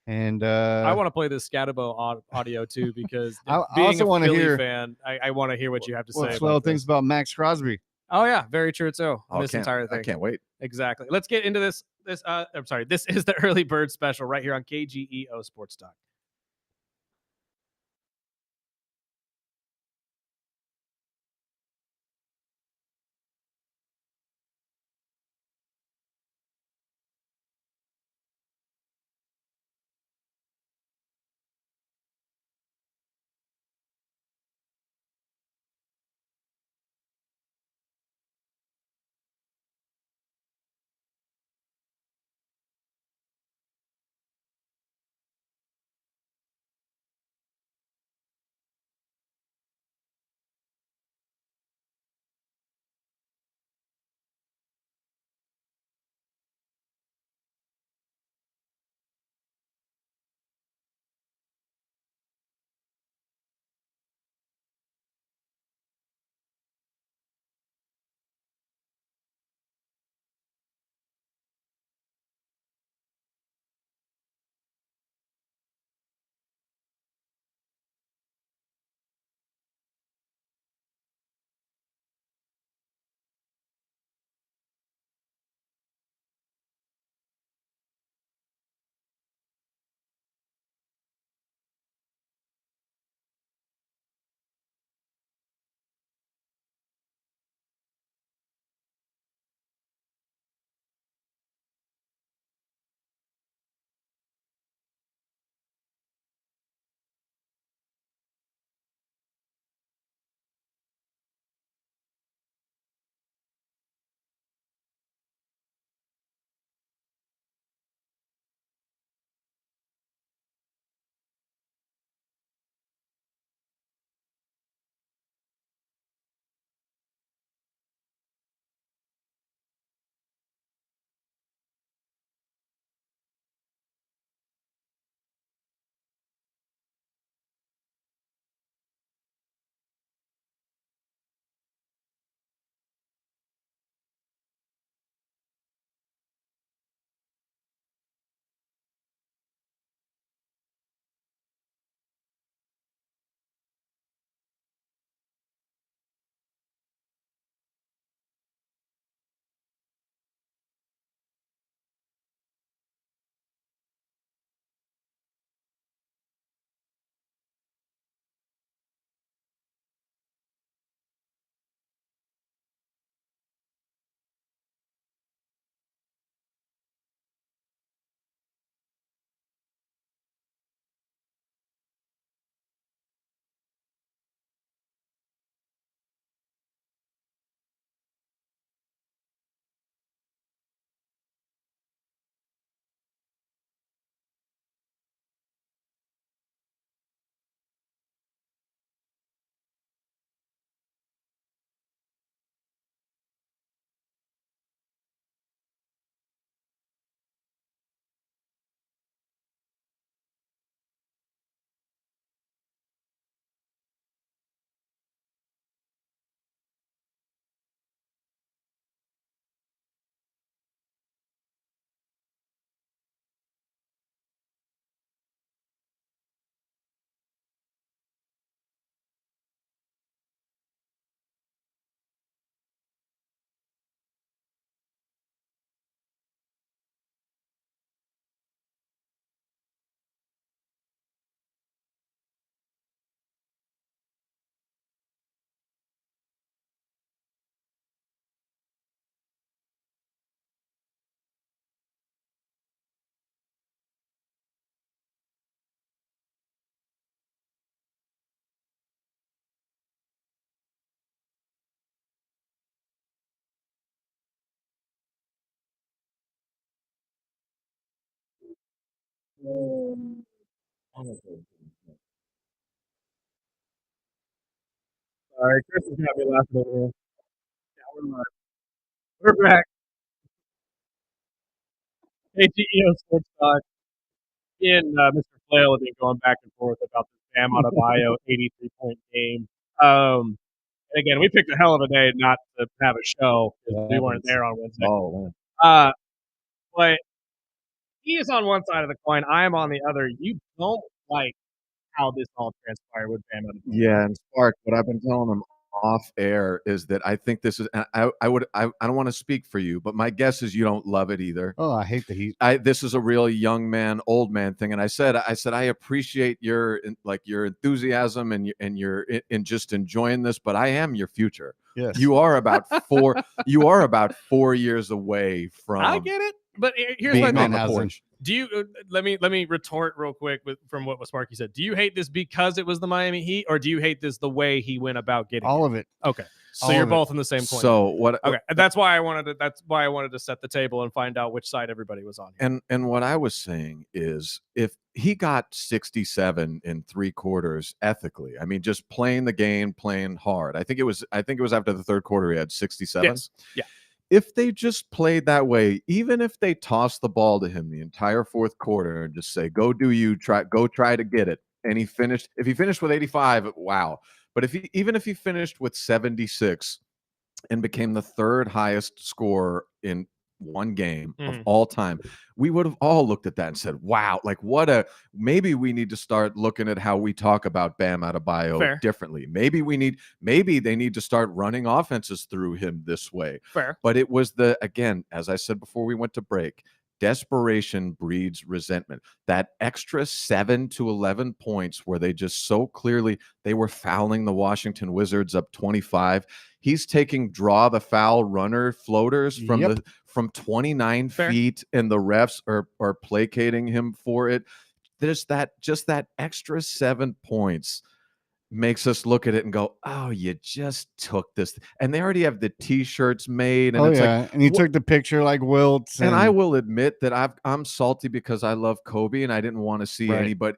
And I want to play this Scatabo audio too, because I being also want to hear. Fan, I want to hear what you have to say. Flail thinks about Max Crosby. Oh yeah, very true too. This entire thing. I can't wait. Exactly. Let's get into this. I'm sorry. This is the early bird special right here on KGEO Sports Talk. Sorry, Chris has got me laughing over here. Yeah, we're back. Hey, CEO Sports Talk. Me and Mr. Flail have been going back and forth about this Bam Adebayo 83-point game. And again, we picked a hell of a day not to have a show because we weren't there on Wednesday. Oh, man. But he is on one side of the coin. I am on the other. You don't like how this all transpired with Bam Adebayo. Yeah, and Spark, what I've been telling him off air is that I think this is. I don't want to speak for you, but my guess is you don't love it either. Oh, I hate the Heat. This is a real young man, old man thing, and I said I appreciate your enthusiasm and your in just enjoying this, but I am your future. Yes. You are about 4 years away from. I get it, but here's being my on the thing. porch. Do you let me retort real quick from what Sparky said? Do you hate this because it was the Miami Heat, or do you hate this the way he went about getting all it? of it? Okay, so All you're of it. both on the same coin. So what? Okay, that's why I wanted to set the table and find out which side everybody was on here. And what I was saying is, if he got 67 in 3 quarters ethically, I mean, just playing the game, playing hard. I think it was after the third quarter he had 67. Yes. Yeah. If they just played that way, even if they tossed the ball to him the entire fourth quarter and just say, "Go do you try to get it," and he finished. If he finished with 85, wow. But even if he finished with 76 and became the third highest scorer in one game of all time, we would have all looked at that and said, wow, like maybe we need to start looking at how we talk about Bam Adebayo differently. Maybe they need to start running offenses through him this way. Fair. But it was again, as I said before we went to break, desperation breeds resentment. That extra 7 to 11 points where they just so clearly they were fouling the Washington Wizards up 25. He's taking draw the foul runner floaters from 29 feet, and the refs are placating him for it. There's just that extra 7 points makes us look at it and go, oh, you just took this. And they already have the T-shirts made. And and he took the picture like Wilts. And I will admit that I'm salty because I love Kobe and I didn't want to see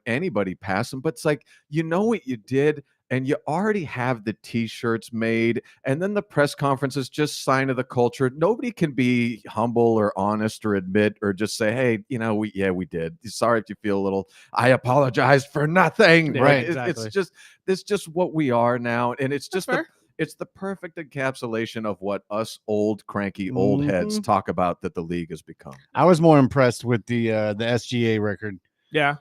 anybody pass him. But it's like, you know what you did? And you already have the T-shirts made, and then the press conference is just sign of the culture. Nobody can be humble or honest or admit or just say, "Hey, we did. Sorry if you feel a little. I apologize for nothing." Right? Exactly. It's just what we are now, and it's just it's the perfect encapsulation of what us old cranky old heads talk about that the league has become. I was more impressed with the SGA record. Yeah.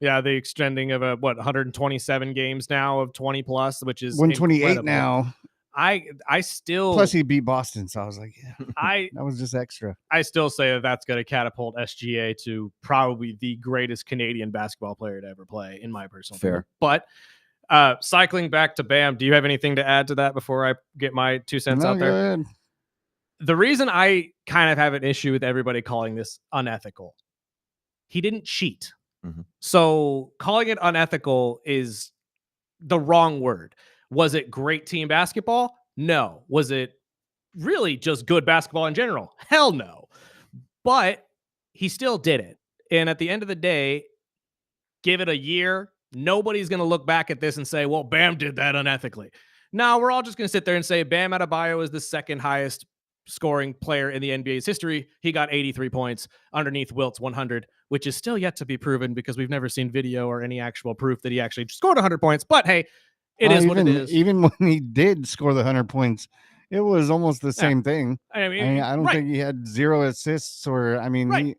Yeah, the extending of 127 games now of 20 plus, which is 128 incredible. now. I still plus he beat Boston, so I was like, that was just extra. I still say that's going to catapult SGA to probably the greatest Canadian basketball player to ever play, in my personal opinion. But cycling back to Bam, do you have anything to add to that before I get my 2 cents out there? Go ahead. The reason I kind of have an issue with everybody calling this unethical, he didn't cheat. So calling it unethical is the wrong word. Was it great team basketball? No. Was it really just good basketball in general? Hell no. But he still did it. And at the end of the day, give it a year. Nobody's going to look back at this and say, well, Bam did that unethically. No, we're all just going to sit there and say Bam Adebayo is the second highest scoring player in the NBA's history. He got 83 points underneath Wilt's 100, which is still yet to be proven because we've never seen video or any actual proof that he actually scored 100 points. But hey, it is what it is. Even when he did score the 100 points, it was almost the same thing. I mean, I don't think he had 0 assists or,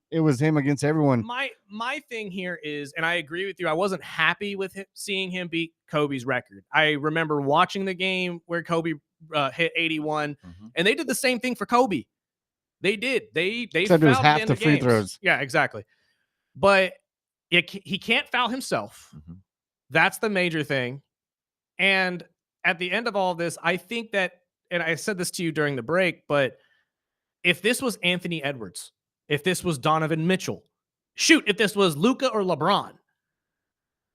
it was him against everyone. My thing here is, and I agree with you, I wasn't happy with seeing him beat Kobe's record. I remember watching the game where Kobe hit 81, and they did the same thing for Kobe. They did. They Except it was half the free games. throws. Yeah, exactly. But he can't foul himself. That's the major thing. And at the end of all this, I think that, and I said this to you during the break, but if this was Anthony Edwards, if this was Donovan Mitchell, if this was Luka or LeBron,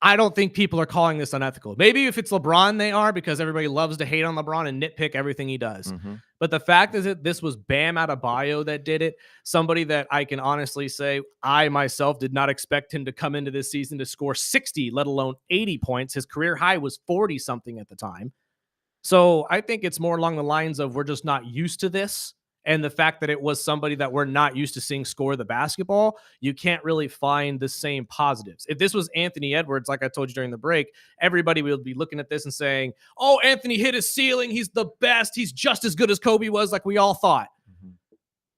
I don't think people are calling this unethical. Maybe if it's LeBron, they are, because everybody loves to hate on LeBron and nitpick everything he does. Mm-hmm. But the fact is that this was Bam Adebayo that did it. Somebody that I can honestly say I myself did not expect him to come into this season to score 60, let alone 80 points. His career high was 40 something at the time. So I think it's more along the lines of we're just not used to this. And the fact that it was somebody that we're not used to seeing score the basketball, you can't really find the same positives. If this was Anthony Edwards, like I told you during the break, everybody would be looking at this and saying, oh, Anthony hit his ceiling. He's the best. He's just as good as Kobe was, like we all thought. Mm-hmm.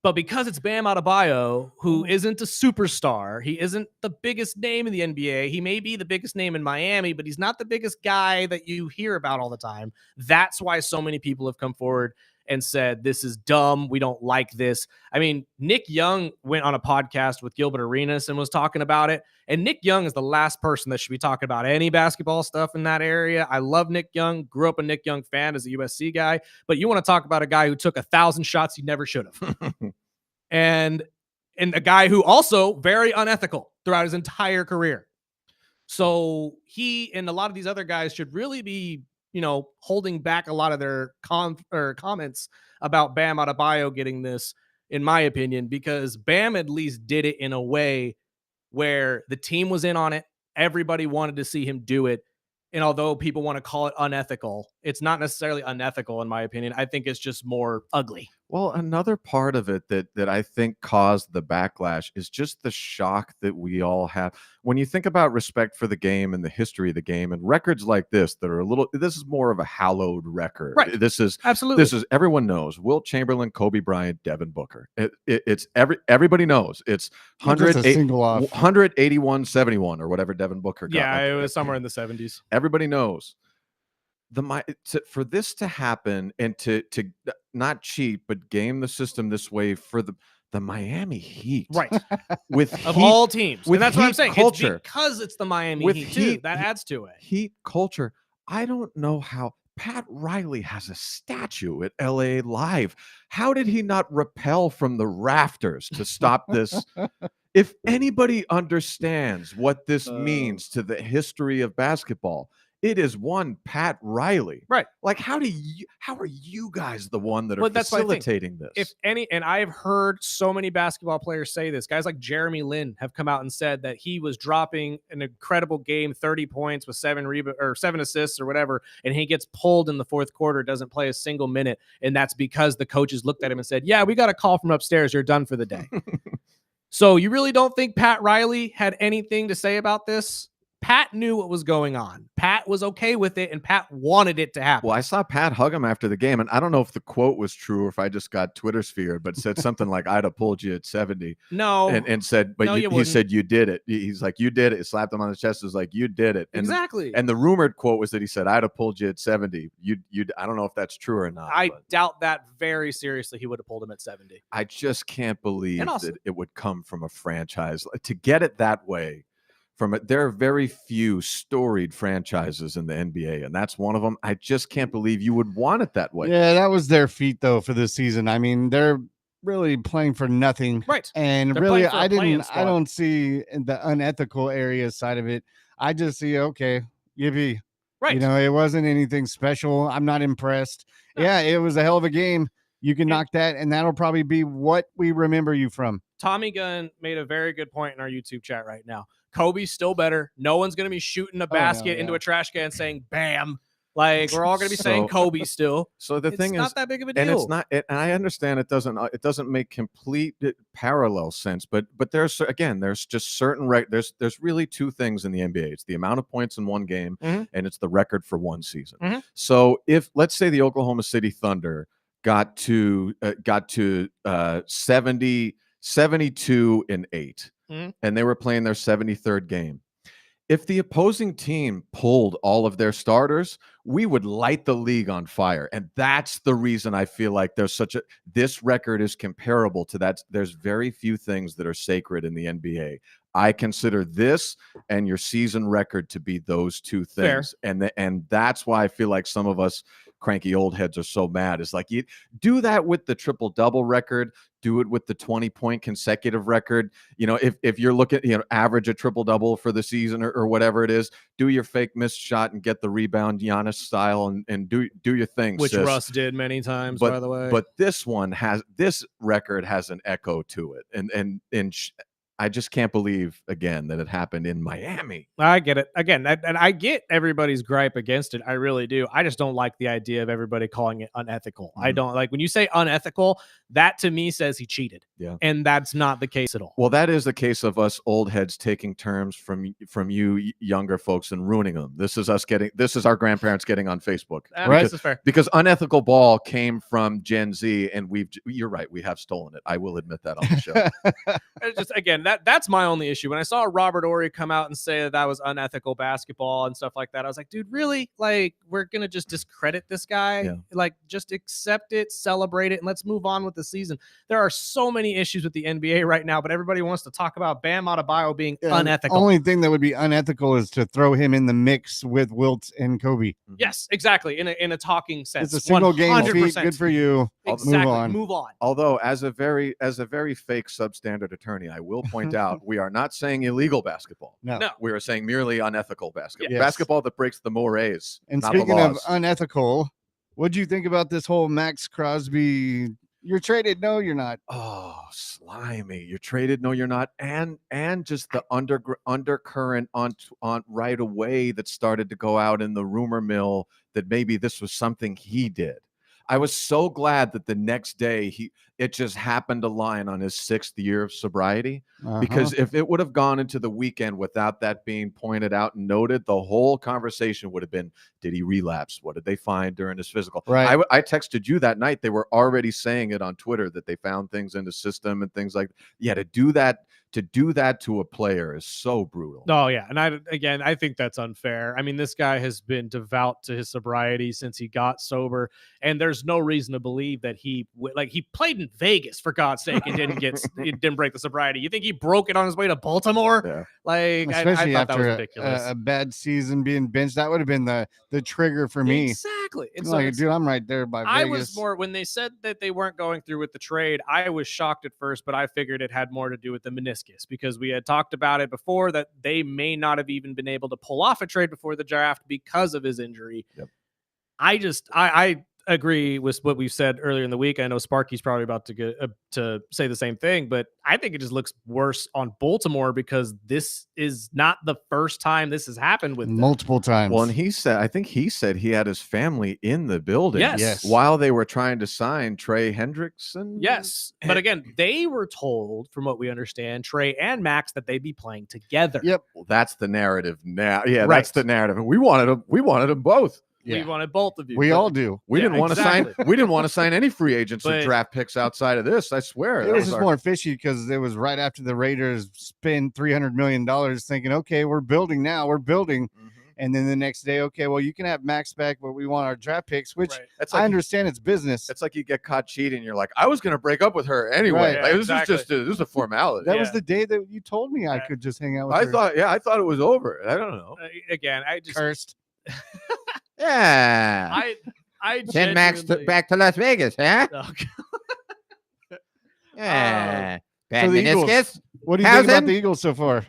But because it's Bam Adebayo, who isn't a superstar, he isn't the biggest name in the NBA. He may be the biggest name in Miami, but he's not the biggest guy that you hear about all the time. That's why so many people have come forward and said, this is dumb. We don't like this. I mean, Nick Young went on a podcast with Gilbert Arenas and was talking about it. And Nick Young is the last person that should be talking about any basketball stuff in that area. I love Nick Young, grew up a Nick Young fan as a USC guy, but you want to talk about a guy who took 1,000 shots he never should have. and a guy who also very unethical throughout his entire career. So he and a lot of these other guys should really be, holding back a lot of their comments about Bam Adebayo getting this, in my opinion, because Bam at least did it in a way where the team was in on it. Everybody wanted to see him do it. And although people want to call it unethical, it's not necessarily unethical, in my opinion. I think it's just more ugly. Well, another part of it that I think caused the backlash is just the shock that we all have. When you think about respect for the game and the history of the game and records like this that are this is more of a hallowed record. Right. This is everyone knows Wilt Chamberlain, Kobe Bryant, Devin Booker. Everybody knows it's 181-71 or whatever Devin Booker got. Yeah, it was somewhere in the 70s. Everybody knows. For this to happen and to not cheat but game the system this way for the Miami Heat, right? With of all teams, with and that's what I'm saying. Culture, it's because it's the Miami Heat too. That adds to it. Heat culture. I don't know how Pat Riley has a statue at LA Live. How did he not rappel from the rafters to stop this? If anybody understands what this means to the history of basketball, it is one Pat Riley. Right. Like, how are you guys the one that are facilitating this? If any, and I've heard so many basketball players say this, guys like Jeremy Lin have come out and said that he was dropping an incredible game, 30 points with 7 assists or whatever, and he gets pulled in the fourth quarter, doesn't play a single minute. And that's because the coaches looked at him and said, yeah, we got a call from upstairs. You're done for the day. So you really don't think Pat Riley had anything to say about this? Pat knew what was going on. Pat was okay with it, and Pat wanted it to happen. Well, I saw Pat hug him after the game, and I don't know if the quote was true or if I just got Twitter sphered, but said something like, I'd have pulled you at 70. No. And said, but no, he said, you did it. He's like, you did it. He slapped him on the chest. It was like, you did it. And exactly. And the rumored quote was that he said, I'd have pulled you at 70. I don't know if that's true or not. I doubt that very seriously. He would have pulled him at 70. I just can't believe that it would come from a franchise to get it that way. There are very few storied franchises in the NBA, and that's one of them. I just can't believe you would want it that way. Yeah, that was their feat, though, for this season. I mean, they're really playing for nothing. Right. And they're really, I don't see the unethical area side of it. I just see, okay, yippee. Right. It wasn't anything special. I'm not impressed. No. Yeah, it was a hell of a game. You can knock that, and that'll probably be what we remember you from. Tommy Gunn made a very good point in our YouTube chat right now. Kobe's still better. No one's going to be shooting a basket into a trash can saying "bam." Like, we're all going to be saying Kobe still. So the thing is, it's not that big of a deal. And it's not. And I understand it doesn't make complete parallel sense. But there's just certain there's really two things in the NBA. It's the amount of points in one game, and it's the record for one season. Mm-hmm. So if, let's say, the Oklahoma City Thunder got to 72-8. And they were playing their 73rd game. If the opposing team pulled all of their starters, we would light the league on fire. And that's the reason I feel like this record is comparable to that. There's very few things that are sacred in the NBA. I consider this and your season record to be those two things. Fair. And that's why I feel like some of us cranky old heads are so mad. It's like, you do that with the triple-double record, do it with the 20-point consecutive record. You know, if you're looking, average a triple-double for the season or whatever it is, do your fake missed shot and get the rebound Giannis style and do your thing. Which sis. Russ did many times, by the way. But this record has an echo to it. And I just can't believe again that it happened in Miami. I get it. Again, and I get everybody's gripe against it. I really do. I just don't like the idea of everybody calling it unethical. I don't like when you say unethical, that to me says he cheated. Yeah. And that's not the case at all. Well, that is the case of us old heads taking terms from you younger folks and ruining them. This is our grandparents getting on Facebook. Right. This is fair. Because unethical ball came from Gen Z, and you're right, we have stolen it. I will admit that on the show. It's just, again, that's my only issue. When I saw Robert Horry come out and say that was unethical basketball and stuff like that, I was like, dude, really? Like, we're going to just discredit this guy? Yeah. Like, just accept it, celebrate it, and let's move on with the season. There are so many issues with the NBA right now, but everybody wants to talk about Bam Adebayo being unethical. The only thing that would be unethical is to throw him in the mix with Wilt and Kobe. Yes, exactly. In a talking sense. It's a single 100%. game feat. Good for you. Exactly. Move on. Although, as a very fake substandard attorney, I will point out we are not saying illegal basketball. No. We are saying merely unethical basketball. Yes. Basketball that breaks the mores. And not the speaking of laws. unethical, what do you think about this whole Max Crosby? You're traded. No, you're not. Oh, slimy. You're traded. No, you're not. And just the undercurrent on right away that started to go out in the rumor mill that maybe this was something he did. I was so glad that the next day it just happened to line on his 6th year of sobriety, because if it would have gone into the weekend without that being pointed out and noted, the whole conversation would have been, did he relapse? What did they find during his physical? Right. I texted you that night. They were already saying it on Twitter that they found things in the system and things like, yeah, to do that to a player is so brutal. Oh yeah. And I think that's unfair. I mean, this guy has been devout to his sobriety since he got sober, and there's no reason to believe that he played in Vegas, for God's sake, and didn't break the sobriety. You think he broke it on his way to Baltimore? Yeah. Like, especially I thought that was after ridiculous. a bad season being benched, that would have been the trigger for me. Exactly. And Like, dude, I'm right there by Vegas. I was more, when they said that they weren't going through with the trade, I was shocked at first, but I figured it had more to do with the meniscus, because we had talked about it before that they may not have even been able to pull off a trade before the draft because of his injury. Yep. I agree with what we've said earlier in the week. I know Sparky's probably about to get to say the same thing, but I think it just looks worse on Baltimore because this is not the first time this has happened with them. Multiple times. Well, and I think he said he had his family in the building Yes. while they were trying to sign Trey Hendrickson. Yes. But again, they were told, from what we understand, Trey and Max, that they'd be playing together. Yep. Well, that's the narrative now. Yeah, Right. that's the narrative. And we wanted them both. We wanted both of you. We but- all do. We Yeah, didn't want exactly. to sign. We didn't want to sign any free agents or But- draft picks outside of this. I swear. It That was was just our- more fishy because it was right after the Raiders spent $300 million thinking, okay, we're building now. We're building. Mhm. And then the next day, okay, well, you can have Max back, but we want our draft picks, which Right. That's I like understand it's business. It's like you get caught cheating. You're like, I was going to break up with her anyway. Right. Like, Yeah, this exactly. is just this is a formality. That was Yeah. the day that you told me I Yeah. could just hang out with I her. thought it was over. I don't know. Again, I just Cursed. Yeah. I Send Max genuinely- back to Las Vegas, huh? Oh, Yeah. Bad So the Eagles. meniscus. What do you think about How's the it? Eagles so far?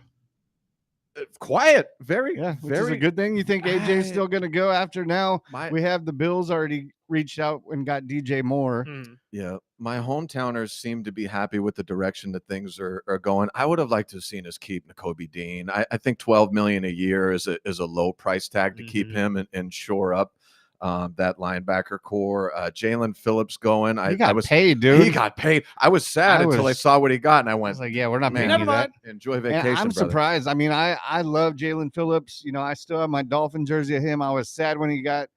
Quiet. Very, Yeah, which is very a good thing. You think AJ's I- still going to go after now? My, We have the Bills already reached out and got DJ Moore. Hmm. yeah, my hometowners seem to be happy with the direction that things are going. I would have liked to have seen us keep Nakobe Dean. I think $12 million a year is a low price tag to keep Mhm. him and shore up that linebacker core. Jalen Phillips going. He I got was paid, dude. He got paid. I was sad I until I was- saw what he got, and I I went, was like, yeah, we're not man, paying Never you that. mind. enjoy And vacation. I'm brother. surprised. I mean, I love Jalen Phillips. You know, I still have my Dolphin jersey of him. I was sad when he got,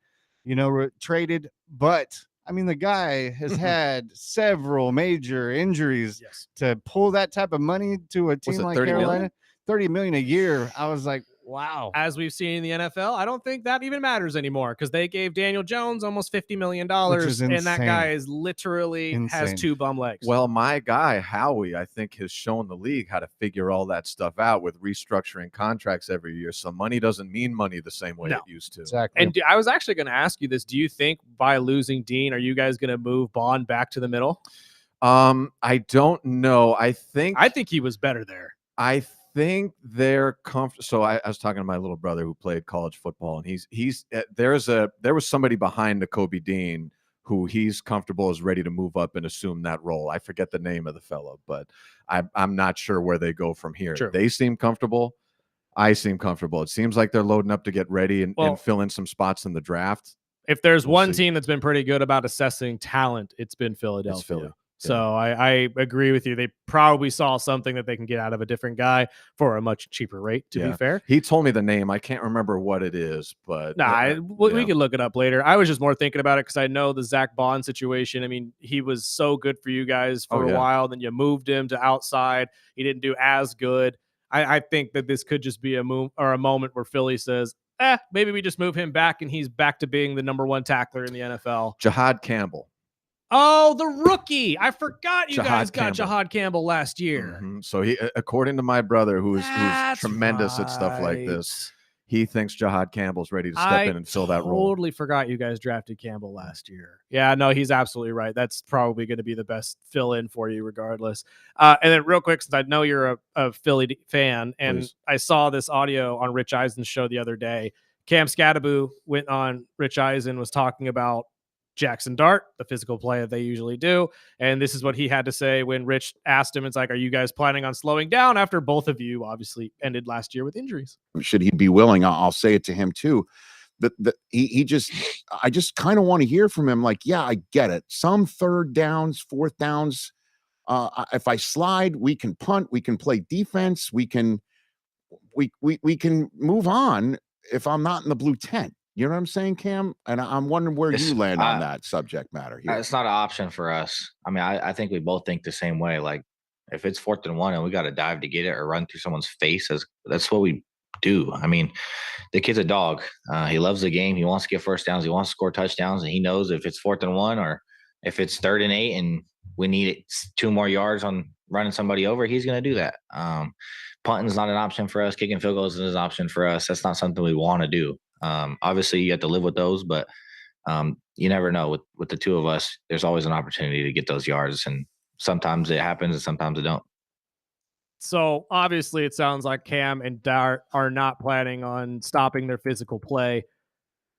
traded. But I mean, the guy has had several major injuries. Yes. To pull that type of money to a team it like 30 million? Carolina, $30 million a year. I was like, Wow. as we've seen in the NFL, I don't think that even matters anymore because they gave Daniel Jones almost $50 million, is and that insane. guy is literally has Insane. 2 bum legs. Well, my guy, Howie, I think has shown the league how to figure all that stuff out with restructuring contracts every year. So money doesn't mean money the same way No. it used to. Exactly. And I was actually going to ask you this. Do you think by losing Dean, are you guys going to move Bond back to the middle? I don't know. I think he was better there. I think they're comfortable. So I was talking to my little brother who played college football, and he's there was somebody behind the Kobe Dean who he's comfortable is ready to move up and assume that role. I forget the name of the fellow, but I'm not sure where they go from here. True. They seem comfortable. I seem comfortable. It seems like they're loading up to get ready and fill in some spots in the draft. If there's We'll one see. team that's been pretty good about assessing talent, it's been Philadelphia. It's Philly. So I agree with you. They probably saw something that they can get out of a different guy for a much cheaper rate, to be fair. He told me the name. I can't remember what it is, but we can look it up later. I was just more thinking about it because I know the Zach Bond situation. I mean, he was so good for you guys for a while. Then you moved him to outside. He didn't do as good. I think that this could just be a move or a moment where Philly says, maybe we just move him back and he's back to being the number 1 tackler in the NFL. Jahad Campbell. Oh, the rookie. I forgot you guys got Campbell. Jahad Campbell last year. Mm-hmm. So he, according to my brother, who's tremendous at stuff like this, he thinks Jahad Campbell's ready to step in and fill that role. I totally forgot you guys drafted Campbell last year. Yeah, no, he's absolutely right. That's probably going to be the best fill-in for you regardless. And then real quick, since I know you're a Philly fan, and Please. I saw this audio on Rich Eisen's show the other day. Cam Scadaboo went on Rich Eisen, was talking about Jackson Dart, the physical play that they usually do. And this is what he had to say when Rich asked him. It's like, are you guys planning on slowing down after both of you obviously ended last year with injuries? Should he be willing? I'll say it to him too. I just kind of want to hear from him. Like, yeah, I get it. Some third downs, fourth downs. If I slide, we can punt, we can play defense. We can move on if I'm not in the blue tent. You know what I'm saying, Cam? And I'm wondering where you land on that subject matter here. It's not an option for us. I mean, I think we both think the same way. Like, if it's 4th and 1 and we got to dive to get it or run through someone's face, that's what we do. I mean, the kid's a dog. He loves the game. He wants to get first downs. He wants to score touchdowns. And he knows if it's 4th and 1 or if it's 3rd and 8 and we need 2 more yards on running somebody over, he's going to do that. Punting is not an option for us. Kicking field goals is an option for us. That's not something we want to do. Obviously you have to live with those, but you never know with the two of us, there's always an opportunity to get those yards, and sometimes it happens and sometimes it don't. So obviously it sounds like Cam and Dart are not planning on stopping their physical play.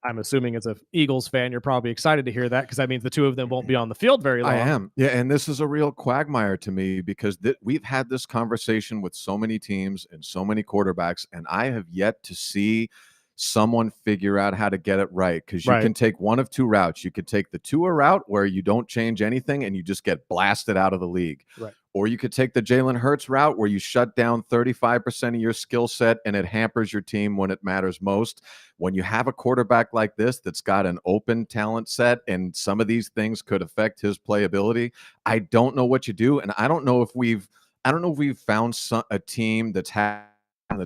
I'm assuming as an Eagles fan, you're probably excited to hear that because that means the two of them won't be on the field very long. I am. Yeah, and this is a real quagmire to me because we've had this conversation with so many teams and so many quarterbacks, and I have yet to see someone figure out how to get it right, because you can take one of 2 routes. You could take the Tua route where you don't change anything and you just get blasted out of the league. Right. Or you could take the Jalen Hurts route where you shut down 35% of your skill set and it hampers your team when it matters most. When you have a quarterback like this that's got an open talent set and some of these things could affect his playability, I don't know what you do. And I don't know if we've found a team that's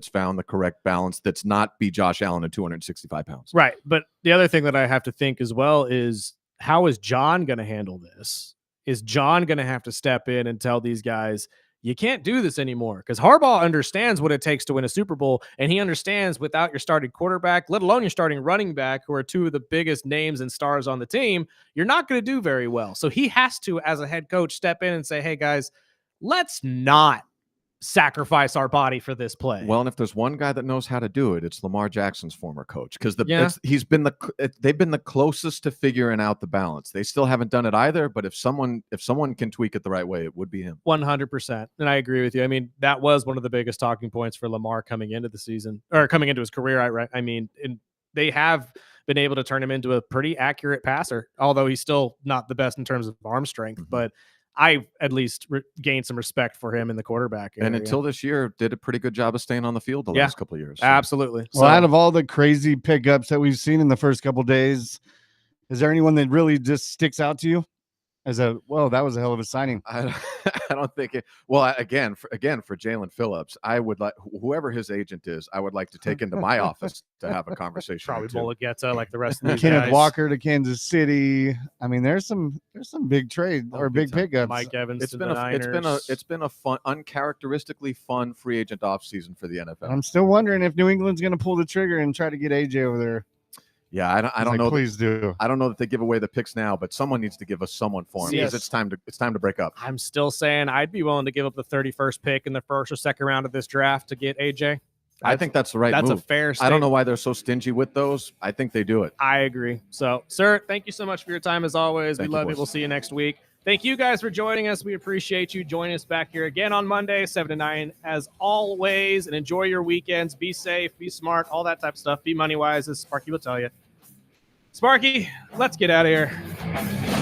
found the correct balance that's not be Josh Allen at 265 pounds. Right. But the other thing that I have to think as well is, how is John going to handle this? Is John going to have to step in and tell these guys, you can't do this anymore? Because Harbaugh understands what it takes to win a Super Bowl, and he understands without your starting quarterback, let alone your starting running back, who are 2 of the biggest names and stars on the team, you're not going to do very well. So he has to, as a head coach, step in and say, hey, guys, let's not sacrifice our body for this play. Well, and if there's one guy that knows how to do it, it's Lamar Jackson's former coach, because they've been the closest to figuring out the balance. They still haven't done it either, but if someone can tweak it the right way, it would be him. 100%. And I agree with you. I mean, that was one of the biggest talking points for Lamar coming into the season, or coming into his career. I mean, they have been able to turn him into a pretty accurate passer, although he's still not the best in terms of arm strength, but I at least gained some respect for him in the quarterback area. And until this year, did a pretty good job of staying on the field the last couple of years. So. Absolutely. Well, out of all the crazy pickups that we've seen in the first couple of days, is there anyone that really just sticks out to you? That was a hell of a signing. I don't think it. Well, again, for Jalen Phillips, I would like whoever his agent is. I would like to take into my office to have a conversation. Probably or two. Mulligetta, like the rest of these Kenneth guys. Walker to Kansas City. I mean, there's some big trade or big pickups. Mike Evans It's to been the Niners. it's been a fun, uncharacteristically fun free agent offseason for the NFL. I'm still wondering if New England's going to pull the trigger and try to get AJ over there. Yeah, I don't know. Please do. I don't know that they give away the picks now, but someone needs to give us someone for him because it's time to break up. I'm still saying I'd be willing to give up the 31st pick in the first or second round of this draft to get AJ. I think that's the right That's move. a fair I don't know why they're so stingy with those. I think they do it. I agree. So, sir, thank you so much for your time as always. Thank we you, love you. boys. We'll see you next week. Thank you guys for joining us. We appreciate you. Join us back here again on Monday, 7 to 9, as always. And enjoy your weekends. Be safe, be smart, all that type of stuff. Be money wise, as Sparky will tell you. Sparky, let's get out of here.